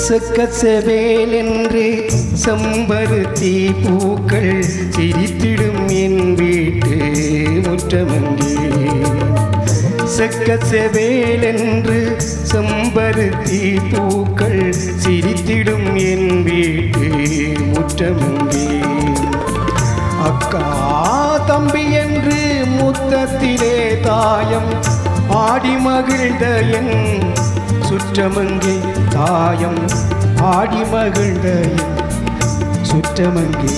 செக்கச்செவேல் என்று செம்பருத்தி பூக்கள் சிரித்திடும் என் வீட்டு முற்றமங்கே. செக்கச்செவேல் என்று செம்பருத்தி பூக்கள் சிரித்திடும் என் வீட்டு முற்றமங்கே. அக்கா தம்பி என்று முத்தத்திலே தாயம் ஆடி மகிழ்ந்த என் சுற்றமங்கே. தாயம் ஆடி மகிழ்ந்த சுற்றமங்கே.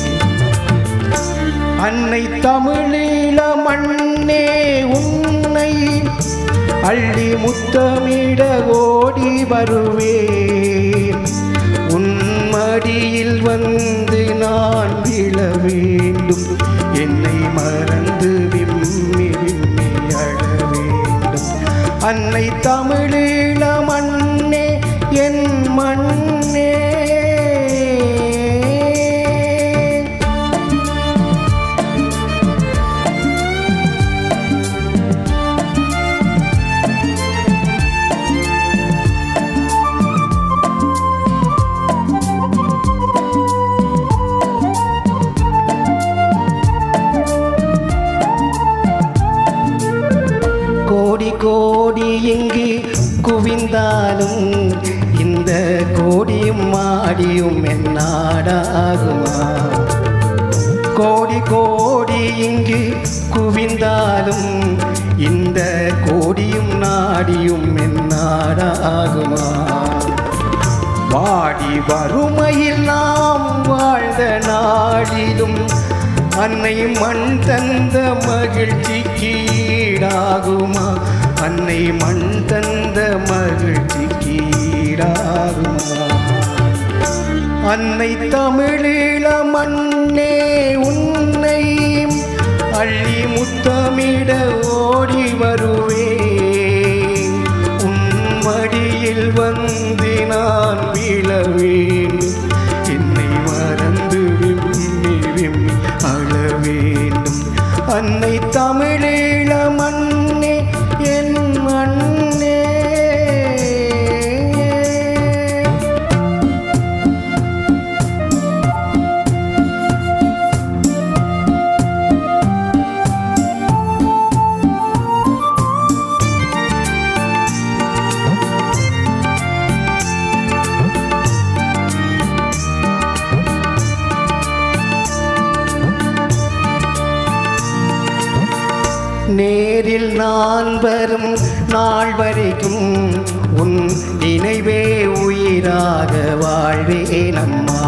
அன்னை தமிழீழ மண்ணே உன்னை அள்ளி முத்தமிட ஓடி வருவேன். உன் மடியில் வந்து நான் விழ வேண்டும். என்னை அன்னை தமிழீழ மண்ணே என் மண்ணே. கோடி கோடி இங்கு குவிந்தாலும் இந்த கோடியும் மாடியும் என்னாடாகுமா? கோடி கோடி இங்கு குவிந்தாலும் இந்த கோடியும் நாடியும் என்னாடாகுமா? வாடி வறுமையில் நாம் வாழ்ந்த நாளிலும் அன்னை மண் தந்த மகிழ்ச்சிக்கு ஈடாகுமா? அன்னை மண் தந்த மகிழ்ச்சிக்கு ஈடாகுமா? அன்னை தமிழீழ மண்ணே உன்னை அள்ளி முத்தமிட ஓடி வருவேன். உன் மடியில் வந்து நான் விழ வேண்டும். என்னை மறந்து விம்மி விம்மி அழ வேண்டும். அன்னை தமிழீழ மண்ணே என் மண்ணே. நேரில் நான் வரும் நாள் வரைக்கும் உன் நினைவே உயிராக வாழ்வேன் அம்மா.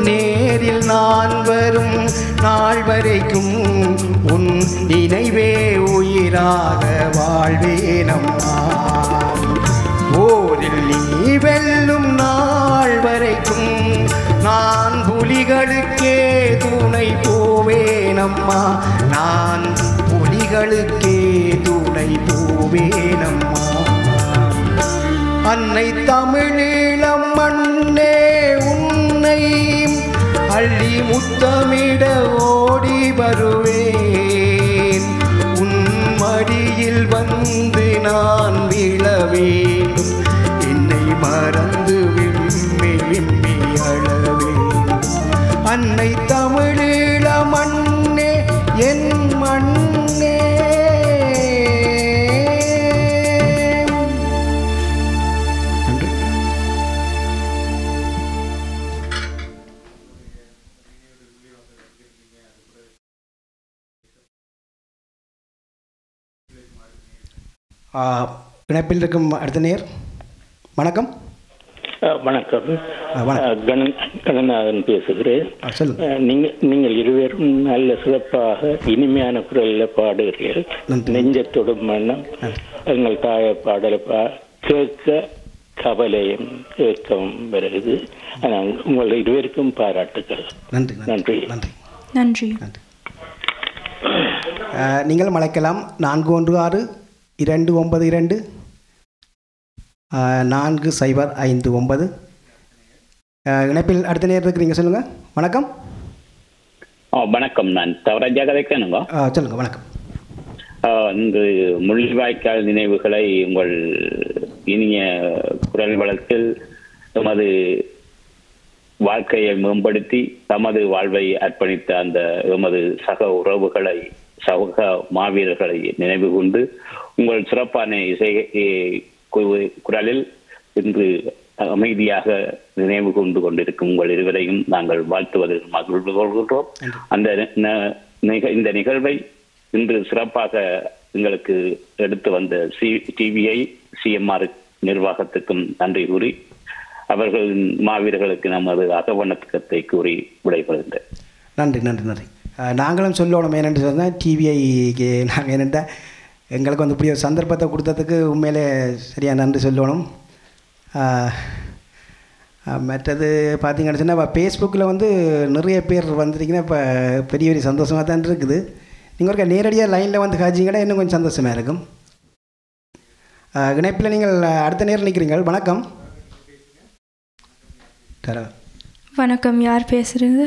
நேரில் நான் வரும் நாள் வரைக்கும் உன் நினைவே உயிராக வாழ்வேன் அம்மா. போரில் நீ வெல்லும் நாள் வரைக்கும் நான் புலிகளுக்கே துணை போவேன் அம்மா. நான் புலிகளுக்கே துணை போவேன் அம்மா. அன்னை தமிழீழ மண்ணே உன்னை அள்ளி முத்தமிட ஓடி வருவேன். உன் மடியில் வந்து நான் விழ வேண்டும். என்னை மறந்து விம்மி விம்மி அழ வேண்டும். அன்னை தமிழீழ மண்ணே என் மண்ணே. இணைப்பில் இருக்கும் அடுத்த நேர். வணக்கம். வணக்கம். கணநாதன் பேசுகிறேன். நீங்கள் இருவரும் நல்ல சிறப்பாக இனிமையான குரலில் பாடுகிறீர்கள். நெஞ்சத்தொடும் மன்னம் எங்கள் தாய பாடலை கேட்க கவலையும் ஏற்கவும் வருகிறது. உங்கள் இருவருக்கும் பாராட்டுகள். நன்றி நன்றி நன்றி நன்றி. நீங்களும் அழைக்கலாம். 416-292-4059. இணைப்பில் அடுத்த நேரம் இருக்கிறீங்க, சொல்லுங்க. வணக்கம். வணக்கம், நான் தவராஜா கதைக்கணுங்க. சொல்லுங்க. வணக்கம். இங்கு முள்ளிவாய்க்கால் நினைவுகளை உங்கள் இனிய குரல் வளத்தில் தமது வாழ்க்கையை மேம்படுத்தி தமது வாழ்வை அர்ப்பணித்த அந்த எமது சக உறவுகளை, சக மாவீரர்களை நினைவு கொண்டு உங்கள் சிறப்பான இசை குரலில் இன்று அமைதியாக நினைவு கொண்டு கொண்டிருக்கும் உங்கள் இருவரையும் நாங்கள் வாழ்த்துவதில் மகிழ்வு கொள்கின்றோம். இந்த நிகழ்வை இன்று சிறப்பாக எங்களுக்கு எடுத்து வந்த டிவிஐ சிஎம்ஆர் நிர்வாகத்துக்கும் நன்றி கூறி அவர்களின் மாவீரர்களுக்கு நமது அகவணக்கத்தை கூறி விடைபெறுகின்றேன். நன்றி நன்றி நன்றி. நாங்களும் சொல்லணும் என்னென்று சொன்னால், டிவிஐக்கு நாங்கள் என்னென்ன எங்களுக்கு வந்து இப்படி ஒரு சந்தர்ப்பத்தை கொடுத்ததுக்கு உண்மையிலே சரியாக நன்றி சொல்லணும். மற்றது பார்த்தீங்கன்னு சொன்னால், இப்போ ஃபேஸ்புக்கில் வந்து நிறைய பேர் வந்துட்டிங்கன்னா இப்போ பெரிய பெரிய சந்தோஷமாக தான் இருக்குது. நீங்கள் ஒரு நேரடியாக லைனில் வந்து காய்ச்சிங்கன்னா இன்னும் கொஞ்சம் சந்தோஷமாக இருக்கும். இணைப்பில் நீங்கள் அடுத்த நேரம் நிற்கிறீங்கள். வணக்கம். வணக்கம், யார் பேசுறது?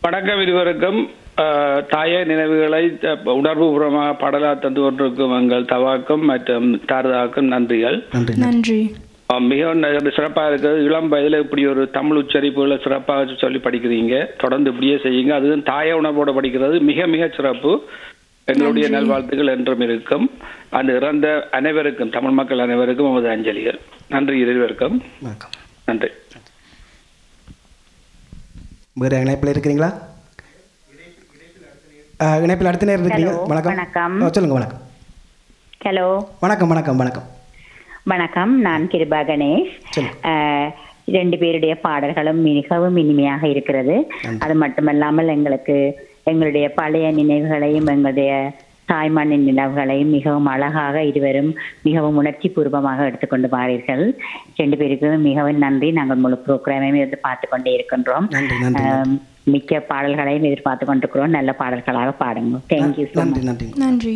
வணக்கம் இருவருக்கும். தாய நினைவுகளை உணர்வுபூர்வமாக பாடலாக தந்து கொண்டிருக்கும் எங்கள் தவாக்கும் மற்றும் தாரதாக்கும் நன்றிகள். நன்றி. மிகவும் சிறப்பாக இருக்கிறது. இளம் வயதில் இப்படி ஒரு தமிழ் உச்சரிப்புகளை சிறப்பாக சொல்லி படிக்கிறீங்க. தொடர்ந்து இப்படியே செய்யுங்க. அதுவும் தாய உணர்வோடு படிக்கிறது மிக மிக சிறப்பு. எங்களுடைய நல்வாழ்த்துக்கள் என்றும் இருக்கும். அந்த இறந்த அனைவருக்கும், தமிழ் மக்கள் அனைவருக்கும் நமது அஞ்சலிகள். நன்றி இருவருக்கும். நன்றி. வேறு இணைப்பில் இருக்கிறீங்களா? இணைப்பில் அடுத்த நேரம் இருக்கிறீங்க. வணக்கம். சொல்லுங்க. வணக்கம். ஹலோ. வணக்கம் வணக்கம் வணக்கம் வணக்கம். நான் கிருபா கணேஷ். 2 பேருடைய பாடல்களும் மிகவும் இனிமையாக இருக்கிறது. அது மட்டுமல்லாமல் எங்களுடைய பழைய நினைவுகளையும் எங்களுடைய தாய்மண்ணின் நினைவுகளையும் மிகவும் அழகாக இருவரும் மிகவும் உணர்ச்சி பூர்வமாக எடுத்துக்கொண்டு வாரீர்கள். 2 பேருக்கும் மிகவும் நன்றி. நாங்கள் முழு ப்ரோக்ராமையும் இருந்து பார்த்து கொண்டே இருக்கின்றோம். மிக்க பாடல்களையும் எதிர்பார்த்து கொண்டிருக்கிறோம். நல்ல பாடல்களாக பாடுங்க. தேங்க்யூ. நன்றி.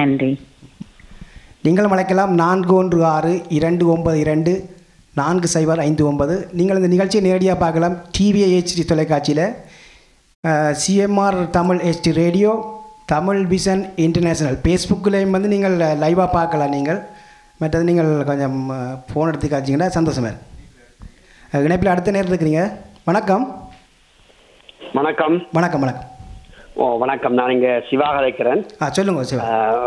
நன்றி. நீங்களும் அழைக்கலாம் 4162924059. நீங்கள் இந்த நிகழ்ச்சியை நேரடியாக பார்க்கலாம் டிவிஐ HD தொலைக்காட்சியில், CMR Tamil HD radio, Tamil vision international ஃபேஸ்புக்கிலையும் வந்து நீங்கள் லைவாக பார்க்கலாம். நீங்கள் மற்றது நீங்கள் கொஞ்சம் ஃபோன் எடுத்து காய்ச்சிங்கன்னா சந்தோஷமாக இருக்கு. இணைப்பில் அடுத்த நேரம் இருக்கிறீங்க. வணக்கம். வணக்கம். வணக்கம். வணக்கம். வணக்கம். நான் இங்கே சிவா கலைக்கிறேன். சொல்லுங்க சிவா.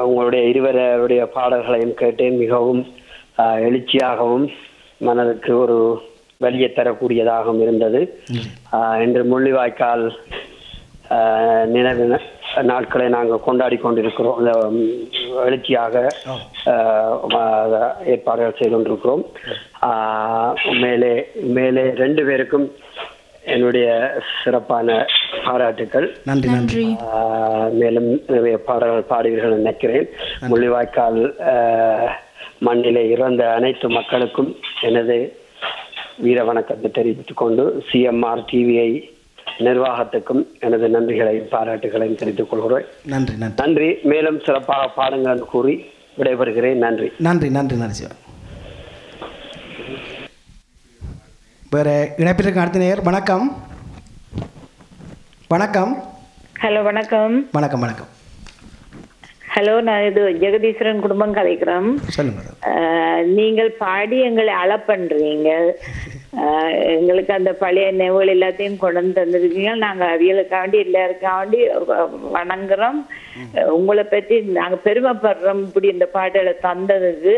உங்களுடைய இருவருடைய பாடல்களையும் கேட்டேன். மிகவும் எழுச்சியாகவும் மனதுக்கு ஒரு வலியை தரக்கூடியதாகவும் இருந்தது. இன்று முள்ளிவாய்க்கால் நினைவு நாட்களை நாங்கள் கொண்டாடி கொண்டிருக்கிறோம். எழுச்சியாக ஏற்பாடுகள் செய்து கொண்டிருக்கிறோம். மேலே 2 பேருக்கும் என்னுடைய சிறப்பான பாராட்டுக்கள். நன்றி. மேலும் நிறைய பாடல்கள் பாடுவீர்கள் நினைக்கிறேன். முள்ளிவாய்க்கால் மண்ணிலே இறந்த அனைத்து மக்களுக்கும் எனது வீர வணக்கத்தை தெரிவித்துக் கொண்டு CMR டிவிஐ நிர்வாகத்துக்கும் எனது நன்றிகளையும் பாராட்டுகளையும் தெரிவித்துக் கொள்கிறேன். நன்றி. நன்றி. மேலும் சிறப்பாக பாடுங்கள் கூறி விடைபெறுகிறேன். நன்றி. நன்றி. நன்றி. நன்றி சிவா. வேறு இணைப்பிற்கு அடுத்த நேர். வணக்கம். வணக்கம். ஹலோ. வணக்கம். வணக்கம். வணக்கம். ஹலோ, நான் இது ஜெகதீஸ்வரன் குடும்பம் கதைக்கிறோம். சொல்லுங்க. நீங்கள் பாடி எங்களை அழப்பண்றீங்க. எங்களுக்கு அந்த பழைய நினைவுகள் எல்லாத்தையும் கொண்டு தந்திருக்கீங்க. நாங்கள் அவியலுக்காண்டி எல்லாருக்காண்டி வணங்குறோம். உங்களை பற்றி நாங்கள் பெருமைப்படுறோம். இப்படி இந்த பாடலை தந்ததுக்கு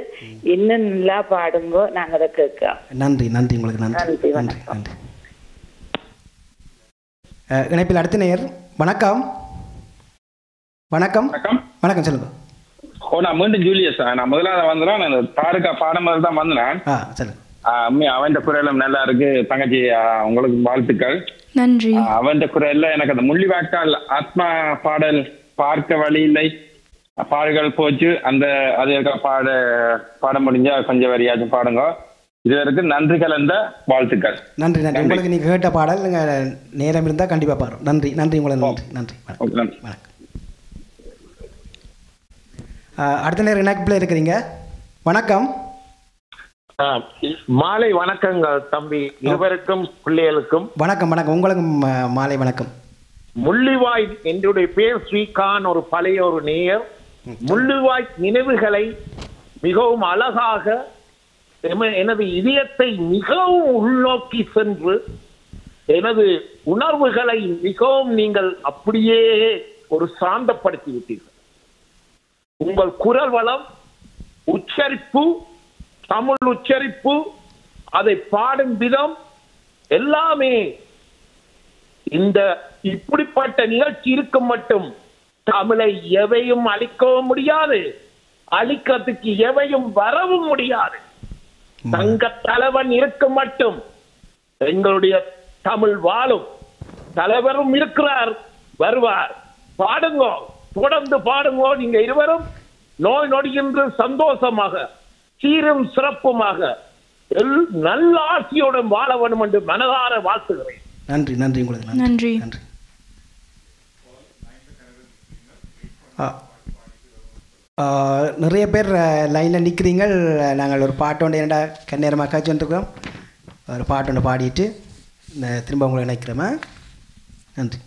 இன்னும் நல்லா பாடுங்க. நாங்கள் அதை கேட்கிறோம். நன்றி. நன்றி. உங்களுக்கு நன்றி. நன்றி. நன்றி. இணைப்பில் அடுத்த நேர். வணக்கம். வணக்கம். வணக்கம். சொல்லுங்க. நான் மீண்டும் ஜூலியஸ். நான் முதலாவது வந்துடும். நான் தாருக்கா பாடம் தான் வந்தேன். சொல்லுங்க. அவன் குரலும் நல்லா இருக்கு தங்கச்சி. உங்களுக்கு வாழ்த்துக்கள். நன்றி. அவன் குரல்ல எனக்கு அந்த முள்ளிவாய்க்கால் ஆத்மா பாடல் பார்க்க வழி இல்லை பாடல்கள் போச்சு. அந்த அது பாட முடிஞ்சா கொஞ்சம் வரியாச்சும் பாடுங்க. இதுவரைக்கும் நன்றி கலந்த வாழ்த்துக்கள். நன்றி. நன்றி. உங்களுக்கு நீங்க கேட்ட பாடல் நேரம் இருந்தால் கண்டிப்பாக பாடுறோம். நன்றி. நன்றி. உங்களுக்கு நன்றி. நன்றி. வணக்கம். அடுத்த நேரம் இணைப்பில் இருக்கிறீங்க. வணக்கம். மாலை வணக்கங்கள் தம்பி இருவருக்கும் பிள்ளைகளுக்கும். வணக்கம். வணக்கம். உங்களுக்கும் மாலை வணக்கம். முள்ளிவாய் என்னுடைய பேர் ஸ்ரீகான். ஒரு பழைய ஒரு நேயர். முள்ளிவாய் நினைவுகளை மிகவும் அழகாக எனது இதயத்தை மிகவும் உள்நோக்கி சென்று எனது உணர்வுகளை மிகவும் நீங்கள் அப்படியே ஒரு சாந்தப்படுத்தி விட்டீர்கள். உங்கள் குரல் வளம், உச்சரிப்பு, தமிழ் உச்சரிப்பு, அதை பாடும் விதம் எல்லாமே இந்த இப்படிப்பட்ட நிகழ்ச்சி இருக்கும் மட்டும் தமிழை எவையும் அழிக்கவும் முடியாது, அழிக்கிறதுக்கு எவையும் வரவும் முடியாது. தங்க தலைவன் இருக்கும் மட்டும் எங்களுடைய தமிழ் வாழும். தலைவரும் இருக்கிறார், வருவார். பாடுங்கோ, தொடர்ந்து பாடுங்கோ. நீங்க இருவரும் நோய் நொடியின்றி சந்தோஷமாக சீரும் சிறப்புமாக நல்ல ஆட்சியோடும் வாழ வேண்டும் என்று மனதார வாழ்த்துகிறேன். நன்றி. நன்றி. உங்களுக்கு நன்றி. நன்றி. நிறைய பேர் லைனில் நிற்கிறீங்க. நாங்கள் ஒரு பாட்டு ஒன்று என்னடா கண்ணேரமாக காய்ச்சி வந்துருக்கோம். ஒரு பாட்டு ஒன்று பாடிட்டு திரும்ப உங்களை நினைக்கிறோமா. நன்றி.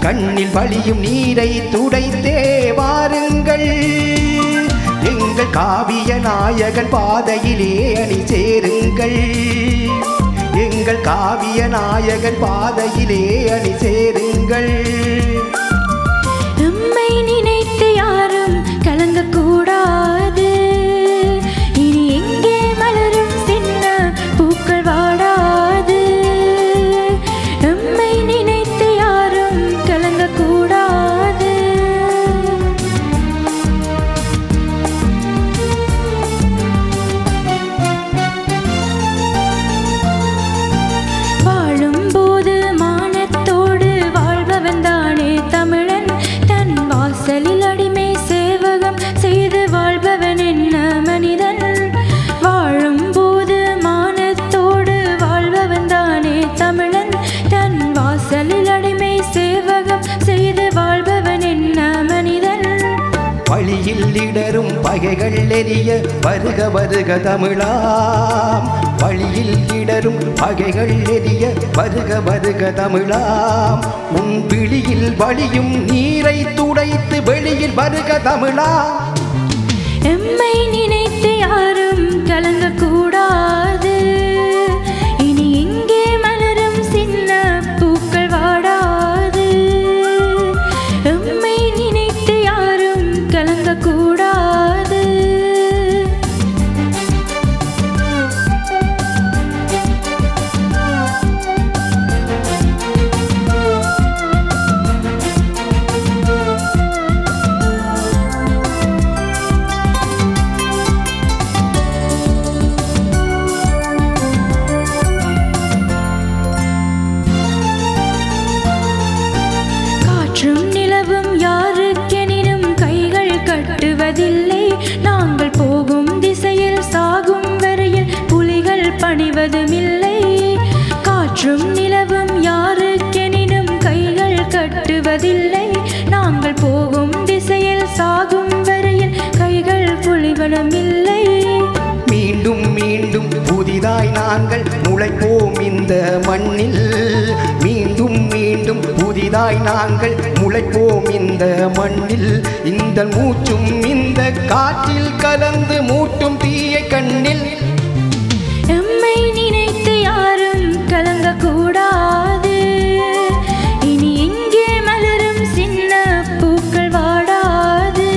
கண்ணில் வழியும் நீரை துடைத்தே வாருங்கள். எங்கள் காவிய நாயகன் பாதையிலே அணி சேருங்கள். எங்கள் காவிய நாயகன் பாதையிலே அணி சேருங்கள். நம்மை நினைத்து யாரும் கலங்கக்கூடாது. இனி எங்கே மலரும் சின்ன பூக்கள் வாடாது. நம்மை நினைத்து யாரும் கலங்கக்கூடாது. வாழும்போது மானத்தோடு வாழ்பவன் தானே தமிழன். தன் வாசலில் அடிமை சேவகம் செய்து வாழ்பவன் என்ன மனிதன். வாழும்போது மானத்தோடு வாழ்பவன் தானே தமிழன். தன் வாசலில் அடிமை சேவகம் செய்து வாழ்பவன் என்ன மனிதன். வழியில் இடரும் பகைகள் எரிய வருக வருக தமிழாம். வழியில் இடரும் பகைகள் எரிய வருக வருக தமிழாம். உன் விழியில் வழியும் நீரை துடைத்து வெளியில் வருக தமிழாம். எம்மை நினைத்து யாரும் கலங்கக்கூடாது. இனி எங்கே மலரும் சின்ன பூக்கள் வாடாது. எம்மை நினைத்து யாரும் கலங்கக்கூடாது. காற்றும் நிலவும் யாருக்கெனினும் கைகள் கட்டுவதில்லை. நாங்கள் போகும் திசையில் சாகும் வரையில் புலிகள் பணிவதுமில்லை. காற்றும் நிலவும் யாருக்கெனினும் கைகள் கட்டுவதில்லை. நாங்கள் போகும் திசையில் சாகும் வரையில் கைகள் புலிவதுமில்லை. மீண்டும் மீண்டும் புதிதாய் நாங்கள் முளைப்போம் இந்த மண்ணில். மீண்டும் மீண்டும் புதிதாய் நாங்கள் முளைப்போம் இந்த மண்ணில். இந்த மூச்சும் இந்த காற்றில் கலந்து மூட்டும் தீயை கண்ணில். எம்மை நினைத்து யாரும் கலங்கக்கூடாது. இனி எங்கே மலரும் சின்ன பூக்கள் வாடாது.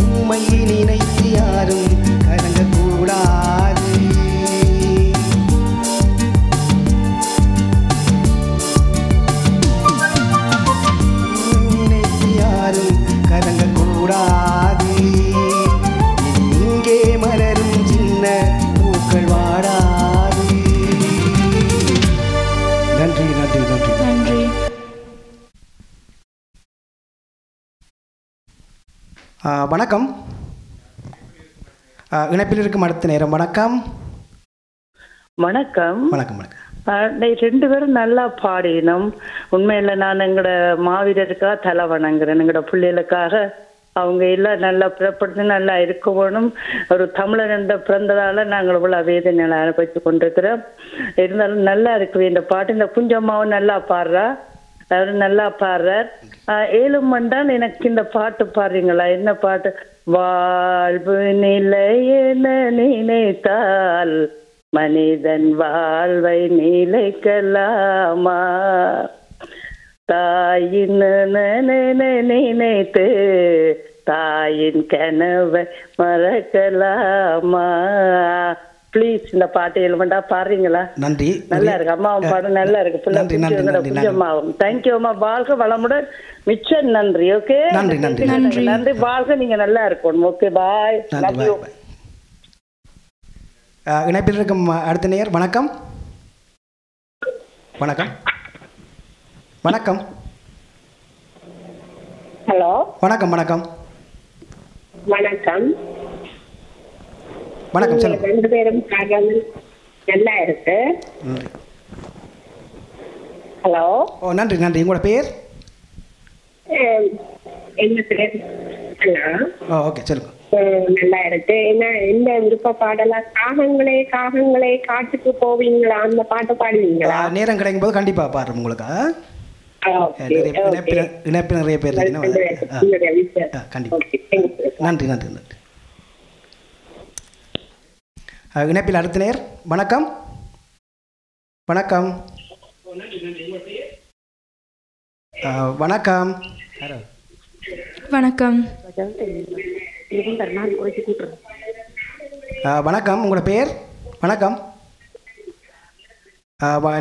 உம்மை நினைத்து யாரும் கலங்கக்கூடாது. நினைத்து யாரும் கலங்கக்கூடாது. இனி இங்கே மலரும் சின்ன பூக்கள் வாடாது. நன்றி நன்றி நன்றி நன்றி. வணக்கம். இணைப்பில் இருக்கும் அடுத்த நேரம். வணக்கம் வணக்கம் வணக்கம் வணக்கம். ரெண்டு பேரும் நல்லா பாடினோம். உண்மையில நான் எங்களோட மாவீரருக்காக தலை வணங்குறேன். எங்களோட பிள்ளைகளுக்காக அவங்க எல்லாம் நல்லா பிறப்படுத்தி நல்லா இருக்க வேணும். ஒரு தமிழர் என்ற பிறந்ததால நாங்கள் இவ்வளவு வேதனைகளை அனுபவித்து கொண்டிருக்கிறோம். இருந்தாலும் நல்லா இருக்கு இந்த பாட்டு. இந்த குஞ்சம்மாவும் நல்லா பாடுறா, அவரு நல்லா பாடுறார். ஏழுமண்டான் எனக்கு இந்த பாட்டு பாடுறீங்களா? என்ன பாட்டு? வாழ்வு நிலையென நினைத்தால் மனிதன் வாழ்வை நிலைக்கலாமா? தாயின் நினைத்து தாயின் கனவை மறக்கலாமா? ப்ளீஸ் இந்த பாட்டு எழுமண்டா பாடுறீங்களா? நன்றி. நல்லா இருக்கு அம்மாவும் பாடம் நல்லா இருக்கு. புஞ்சம்மாவும் தேங்க்யூ அம்மா. வாழ்க வளமுடன். மிச்சம் நன்றி. ஓகே நன்றி நன்றி நன்றி. வாழ்க நீங்க நல்லா இருக்கணும். Okay bye. இணைப்பில் இருக்கும் அடுத்த நேயர். வணக்கம் வணக்கம் வணக்கம். ஹலோ வணக்கம் வணக்கம் வணக்கம் வணக்கம். சொல்லுங்க. 2 பேரும் நல்லா இருக்கு. ஹலோ. ஓ நன்றி நன்றி. உங்களோட பேர்? என்ன பேர்? ஓ ஓகே சொல்லுங்க. நல்லா இருக்கு. என்ன இந்த விருப்ப பாடலா? காகங்களே காகங்களே காட்டுக்கு போவீங்களா அந்த பாட்டு பாடுவீங்களா? நேரம் கிடைக்கும் போது கண்டிப்பா பாடுறோம் உங்களுக்கு. இணைப்பு நிறைய பேர் கண்டிப்பா. நன்றி நன்றி நன்றி. இணைப்பில் அடுத்த நேர். வணக்கம் வணக்கம் வணக்கம் வணக்கம் வணக்கம். உங்களோட பேர்? வணக்கம்.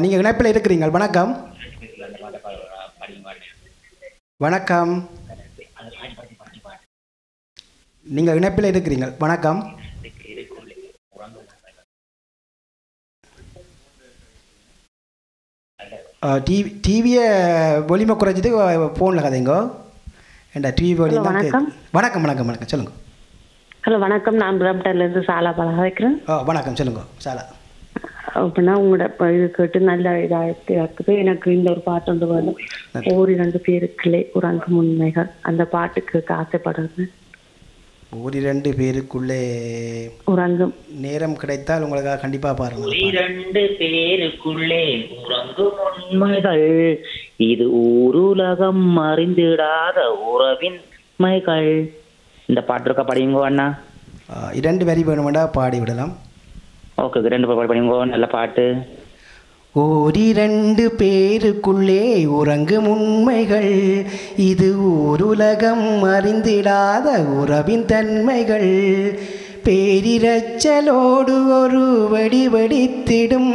நீங்கள் இணைப்பில் இருக்கிறீங்க. வணக்கம் வணக்கம். நீங்கள் இணைப்பில் இருக்கிறீங்க. வணக்கம். டிவியை ஒலிமை குறைச்சிட்டு ஃபோனில் கதைங்கோ. ஏண்டா டிவி ஒலி தான். வணக்கம் வணக்கம் வணக்கம் சொல்லுங்கள். ஹலோ வணக்கம். நான் பிரம்டன்லேருந்து சாலா பழக வைக்கிறேன். வணக்கம் சொல்லுங்க சாலா. அப்படின்னா உங்களோட இது கேட்டு நல்ல இதாக இருக்குது. எனக்கு இந்த ஒரு பாட்டு வந்து வேணும். 2 பேருக்குள்ளே உறங்கும் உண்மைகள் அந்த பாட்டுக்கு ஆசைப்படுறேன். 2 பேருக்குள்ளே உறங்கும். நேரம் கிடைத்தால் உங்களுக்காக கண்டிப்பாக பாருங்க. 2 பேருக்குள்ளே உறங்கும் உண்மைகள் இது ஊருலகம் அறிந்திடாத உறவின் மைகள். இந்த பாட்டு இருக்கா? படியுங்கோ அண்ணா. 2 வரி வேணுமெண்டா பாடி விடலாம். ஓகே 2 பாட்டு படியுங்கோ. நல்ல பாட்டு. 2 பேருக்குள்ளே உறங்கும் உண்மைகள் இது ஊருலகம் அறிந்திடாத உறவின் தன்மைகள். பேரிரச்சலோடு ஒரு வெடி வெடித்திடும்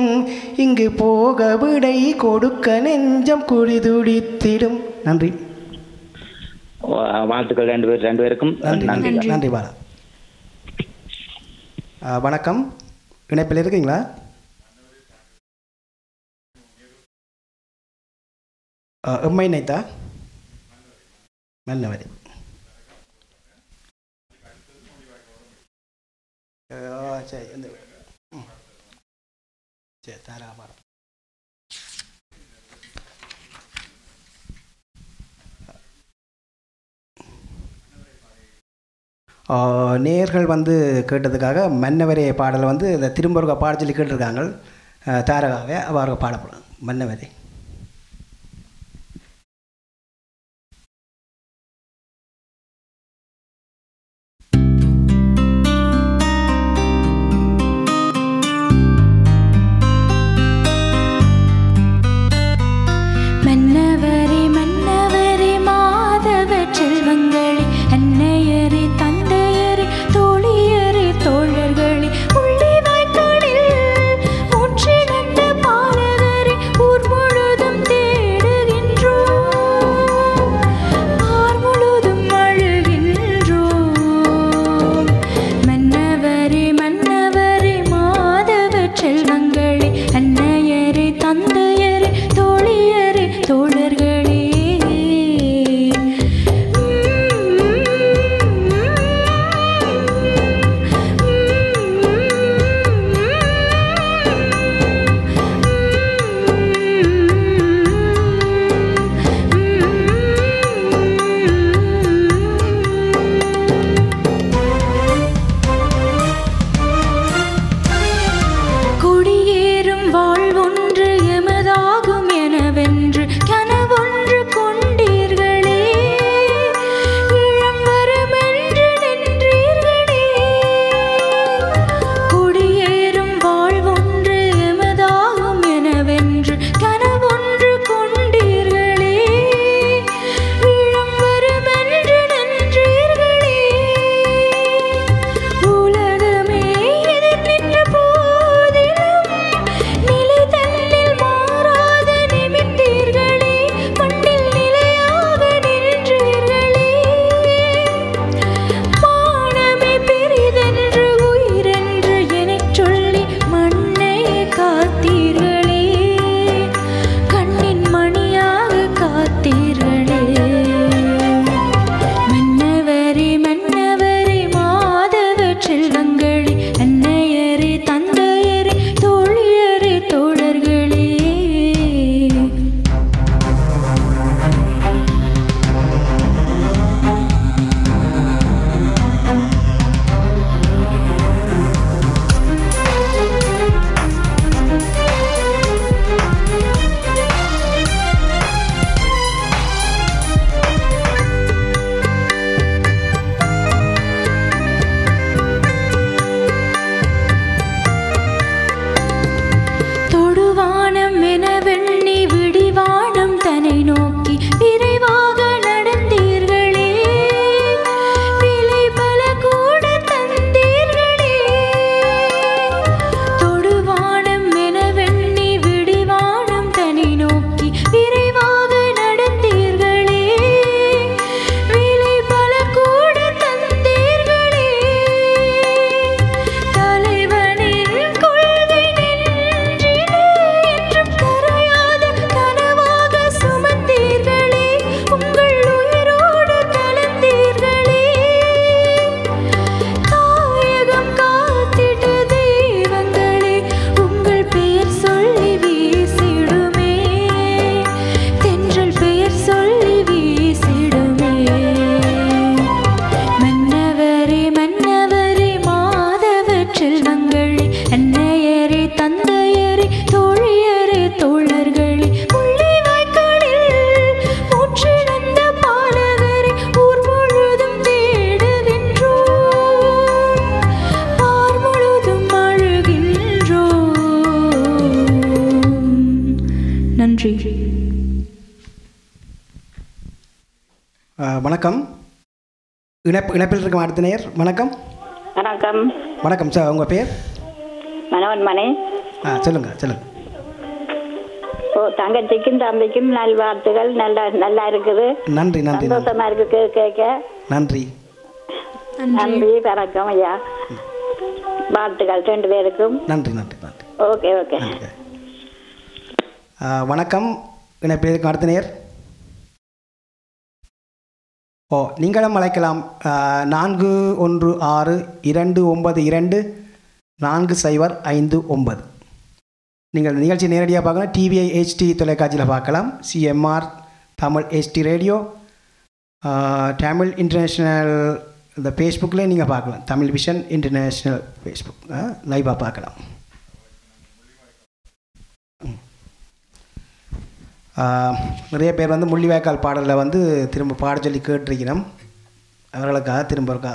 இங்கு போக விடை கொடுக்க நெஞ்சம் குடிதுடித்திடும். நன்றி. வாழ்த்துக்கள் 2 பேருக்கும். நன்றி நன்றி பாலா. வணக்கம். இணைப்பில் இருக்கீங்களா? எம்மை நைத்தா மன்னவரி. சரி சரி தாராபாரம். நேர்கள் வந்து கேட்டதுக்காக மன்னவரே பாடலை வந்து இந்த திரும்ப ஒரு பாட சொல்லி கேட்டிருக்காங்க. தாரகாவே அவர்கள் பாடப்படும் மன்னவரே. மன்னவரே மன்னவரே மாதவ செல்வங்களே அன்னையரே தந்தையரே தோழியரே தோழர்களே உள்ளே வாய்க்காடில் ஊற்றிடந்த பாலகரே ஊர் முழு இணைப்பில் இருக்கும் அடுத்த நேயர். வணக்கம். வணக்கம். வணக்கம் சார், உங்கள் பேர்? மனோன் மணி. சொல்லுங்கள். ஓ, தங்கச்சிக்கும் தம்பிக்கும் நல்வாழ்த்துகள். நல்லா இருக்குது. நன்றி. சந்தோஷமா இருக்கு கேட்க. நன்றி. வணக்கம் ஐயா. வாழ்த்துக்கள் 2 பேருக்கும். நன்றி. ஓகே. வணக்கம். இணைப்பில் இருக்கும் அடுத்த நேயர். நீங்களும் அழைக்கலாம். 4162924059. நீங்கள் நிகழ்ச்சி நேரடியாக பார்க்கலாம். டிவிஐ HD தொலைக்காட்சியில் பார்க்கலாம். CMR Tamil HD radio, Tamil international இந்த ஃபேஸ்புக்கில் நீங்கள் பார்க்கலாம். தமிழ் விஷன் இன்டர்நேஷ்னல் ஃபேஸ்புக் லைவாக பார்க்கலாம். நிறைய பேர் வந்து முள்ளிவாய்க்கால் பாடலில் திரும்ப பாட சொல்லி கேட்டிருக்கிறோம். அவர்களுக்காக திரும்ப இருக்கா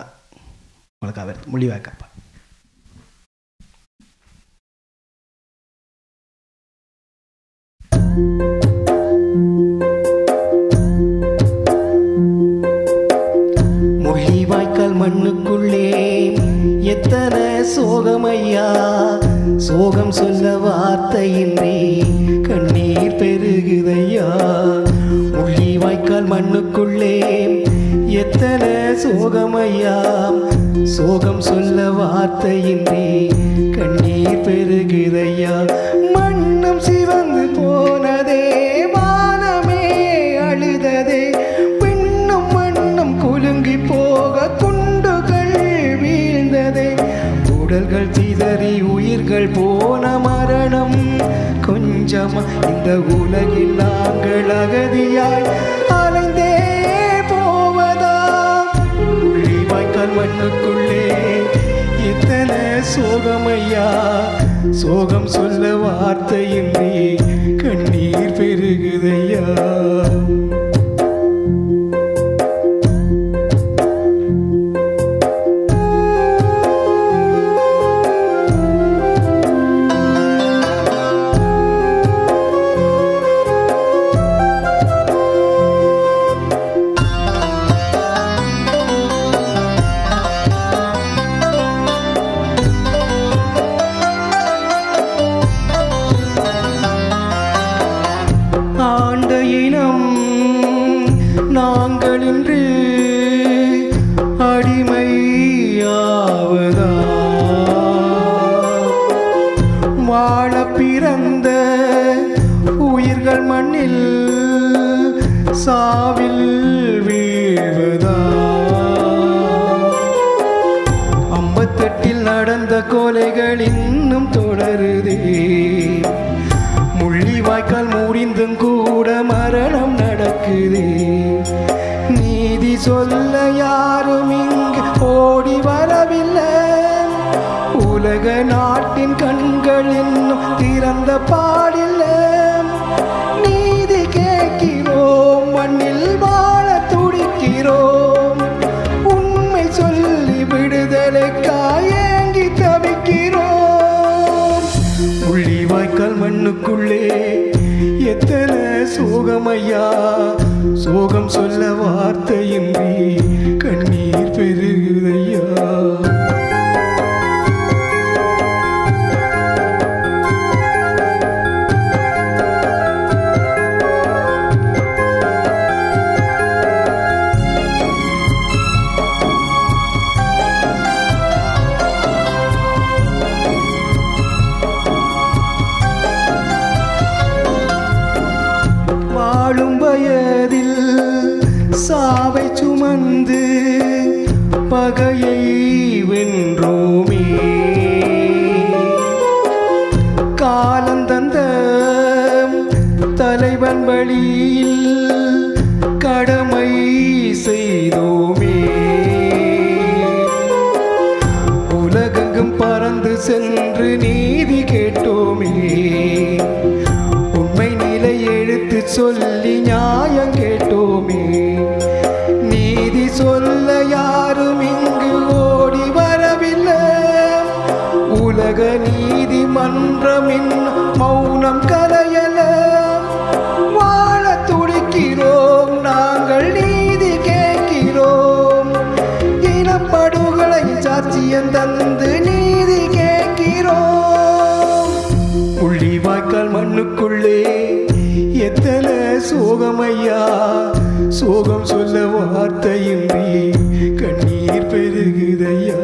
உங்களுக்காக வருது முள்ளிவாய்க்கால் பாடல். முள்ளிவாய்க்கால் மண்ணுக்குள்ளே எத்தனை சோகமையா, சோகம் சொல்ல வார்த்தையின்றி கண்ணீர் பெருகுதையா. முள்ளிவாய்க்கால் மண்ணுக்குள்ளே எத்தனை சோகமையா, சோகம் சொல்ல வார்த்தையின்றி கண்ணீர் பெருகுதையா. மண்ணும் சிவந்து போனதே, வானமே அழுததே, பின்னும் மண்ணும் குலுங்கி போக குண்டுகள் வீழ்ந்ததே. உடல்கள் சிதறி உயிர்கள் போன மரணம் கொஞ்சமா, இந்த உலகில் நாங்கள் அகதியாய் அலைந்தே போவதா. முள்ளிவாய்க்கால் மண்ணுக்குள்ளே எத்தனை சோகமையா, சோகம் சொல்ல வார்த்தையின்றி கண்ணீர் பெருகுதையா. நாங்கள் இன்று அடிமையாவதா, வாழ பிறந்த உயிர்கள் மண்ணில் சாவில் வீழ்வதா. 58 நடந்த கொலைகள் இன்னும் தொடருதே. முள்ளிவாய்க்கால் முடிந்தும் கூட மரணம் நடக்குதே. நீதி சொல்ல யாரும் இங்கு ஓடி வரவில்லை. உலக நாட்டின் கண்கள் இன்னும் திறந்த பாடில்லை. நீதி கேட்கிறோம், மண்ணில் வாழ துடிக்கிறோம். உண்மை சொல்லி விடுதலைக்காய் ஏங்கி தவிக்கிறோம். முள்ளிவாய்க்கால் மண்ணுக்குள்ளே எத்தனை சோகமையா, சோகம் சொல்ல வார்த்தையின்றி கண்ணீர் பெருகுதையா. வாழும் வயதில் சாவை சுமந்து பகையை வென்றோமே. காலந்தந்த தலைவன் வழியில் கடமை செய்தோமே. உலகெங்கும் பறந்து சென்று நீதி கேட்டோமே. உண்மை நிலை எடுத்து சொல்லி நியாயம் கேட்டோமே. நீதி சொல்ல யாரும் இங்கு ஓடி வரவில்லை. உலக நீதிமன்றம் இன்னும் மௌனம் கலையல. வாழ துடிக்கிறோம், நாங்கள் நீதி கேட்கிறோம். கொஞ்சம் தந்து நீதி கேட்கிறோம். முள்ளிவாய்க்கால் மண்ணுக்குள்ளே எத்தனை சோகமையா, சோகம் சொல்ல வார்த்தையின்றி கண்ணீர் பெருகுதையா,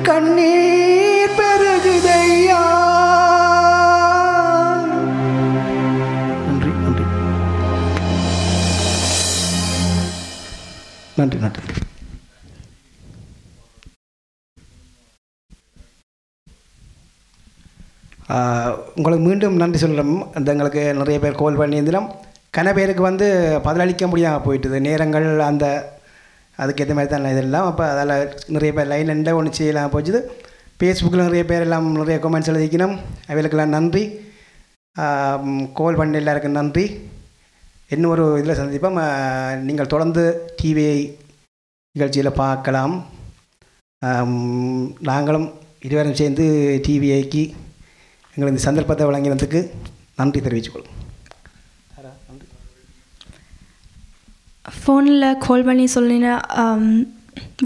கண்ணீர் பெருகுதையா. நன்றி நன்றி நன்றி நன்றி. உங்களுக்கு மீண்டும் நன்றி சொல்கிறோம். அந்த எங்களுக்கு நிறைய பேர் கால் பண்ணியிருந்தோம். கன பேருக்கு வந்து பதிலளிக்க முடியாமல் போயிட்டுது நேரங்கள், அந்த அதுக்கேற்ற மாதிரி தான் இதெல்லாம். அப்போ அதில் நிறைய பேர் லைன் எந்த ஒன்று செய்யலாம் போச்சுது. ஃபேஸ்புக்கில் நிறைய பேர் எல்லாம் நிறைய கமெண்ட்ஸ் எழுதிக்கணும். அவைகளுக்கெல்லாம் நன்றி. கால் பண்ண எல்லாருக்கும் நன்றி. இன்னும் ஒரு இதில் சந்திப்போம். நீங்கள் தொடர்ந்து டிவிஐ நிகழ்ச்சியில் பார்க்கலாம். நாங்களும் இருவரும் சேர்ந்து டிவிஐக்கு எங்களுக்கு இந்த சந்தர்ப்பத்தை வழங்கினதுக்கு நன்றி தெரிவித்துக்கொள்ளும். ஃபோனில் கால் பண்ணி சொல்லின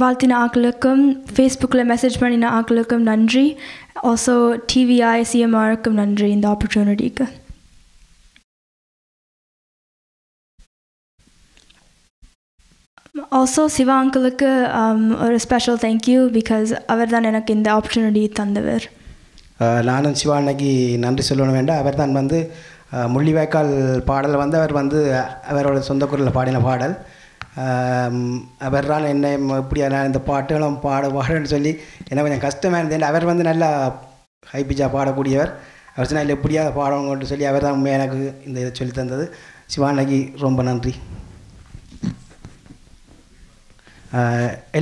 வாழ்த்தின ஆக்களுக்கும், ஃபேஸ்புக்கில் மெசேஜ் பண்ணின ஆக்களுக்கும் நன்றி. ஆல்சோ டிவிஐ சிஎம்ஆருக்கும் நன்றி இந்த ஆப்பர்ச்சுனிட்டிக்கு. ஆல்சோ சிவா அங்கிளுக்கு ஒரு ஸ்பெஷல் தேங்க்யூ, பிகாஸ் அவர் தான் எனக்கு இந்த ஆப்பர்ச்சுனிட்டி தந்தவர். நானும் சிவா அன்னைக்கு நன்றி சொல்லணும் வேண்டாம். அவர் தான் வந்து முள்ளிவாய்க்கால் பாடல் வந்து அவர் வந்து அவரோட சொந்த குரலில் பாடின பாடல். அவர் தான் என்னை இப்படியா நான் இந்த பாட்டுகளும் பாடுன்னு சொல்லி எனக்கு கொஞ்சம் கஷ்டமாக இருந்தேன். அவர் வந்து நல்லா ஹை பிச்சாக பாடக்கூடியவர். அவர் சொன்னால் எப்படியா பாடணும்னு சொல்லி அவர் தான் உண்மையாக எனக்கு இந்த இதை சொல்லி தந்தது. சிவா அன்னைக்கு ரொம்ப நன்றி.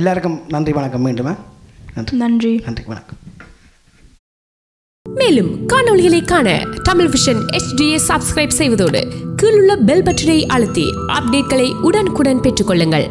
எல்லாருக்கும் நன்றி, வணக்கம். மீண்டுமா நன்றி நன்றி நன்றி, வணக்கம். மேலும் காணொளிகளை காண தமிழ் விஷன் HDயை சப்ஸ்கிரைப் செய்வதோடு கீழுள்ள பெல் பட்டனை அழுத்தி அப்டேட்களை உடனுக்குடன் பெற்றுக்கொள்ளுங்கள்.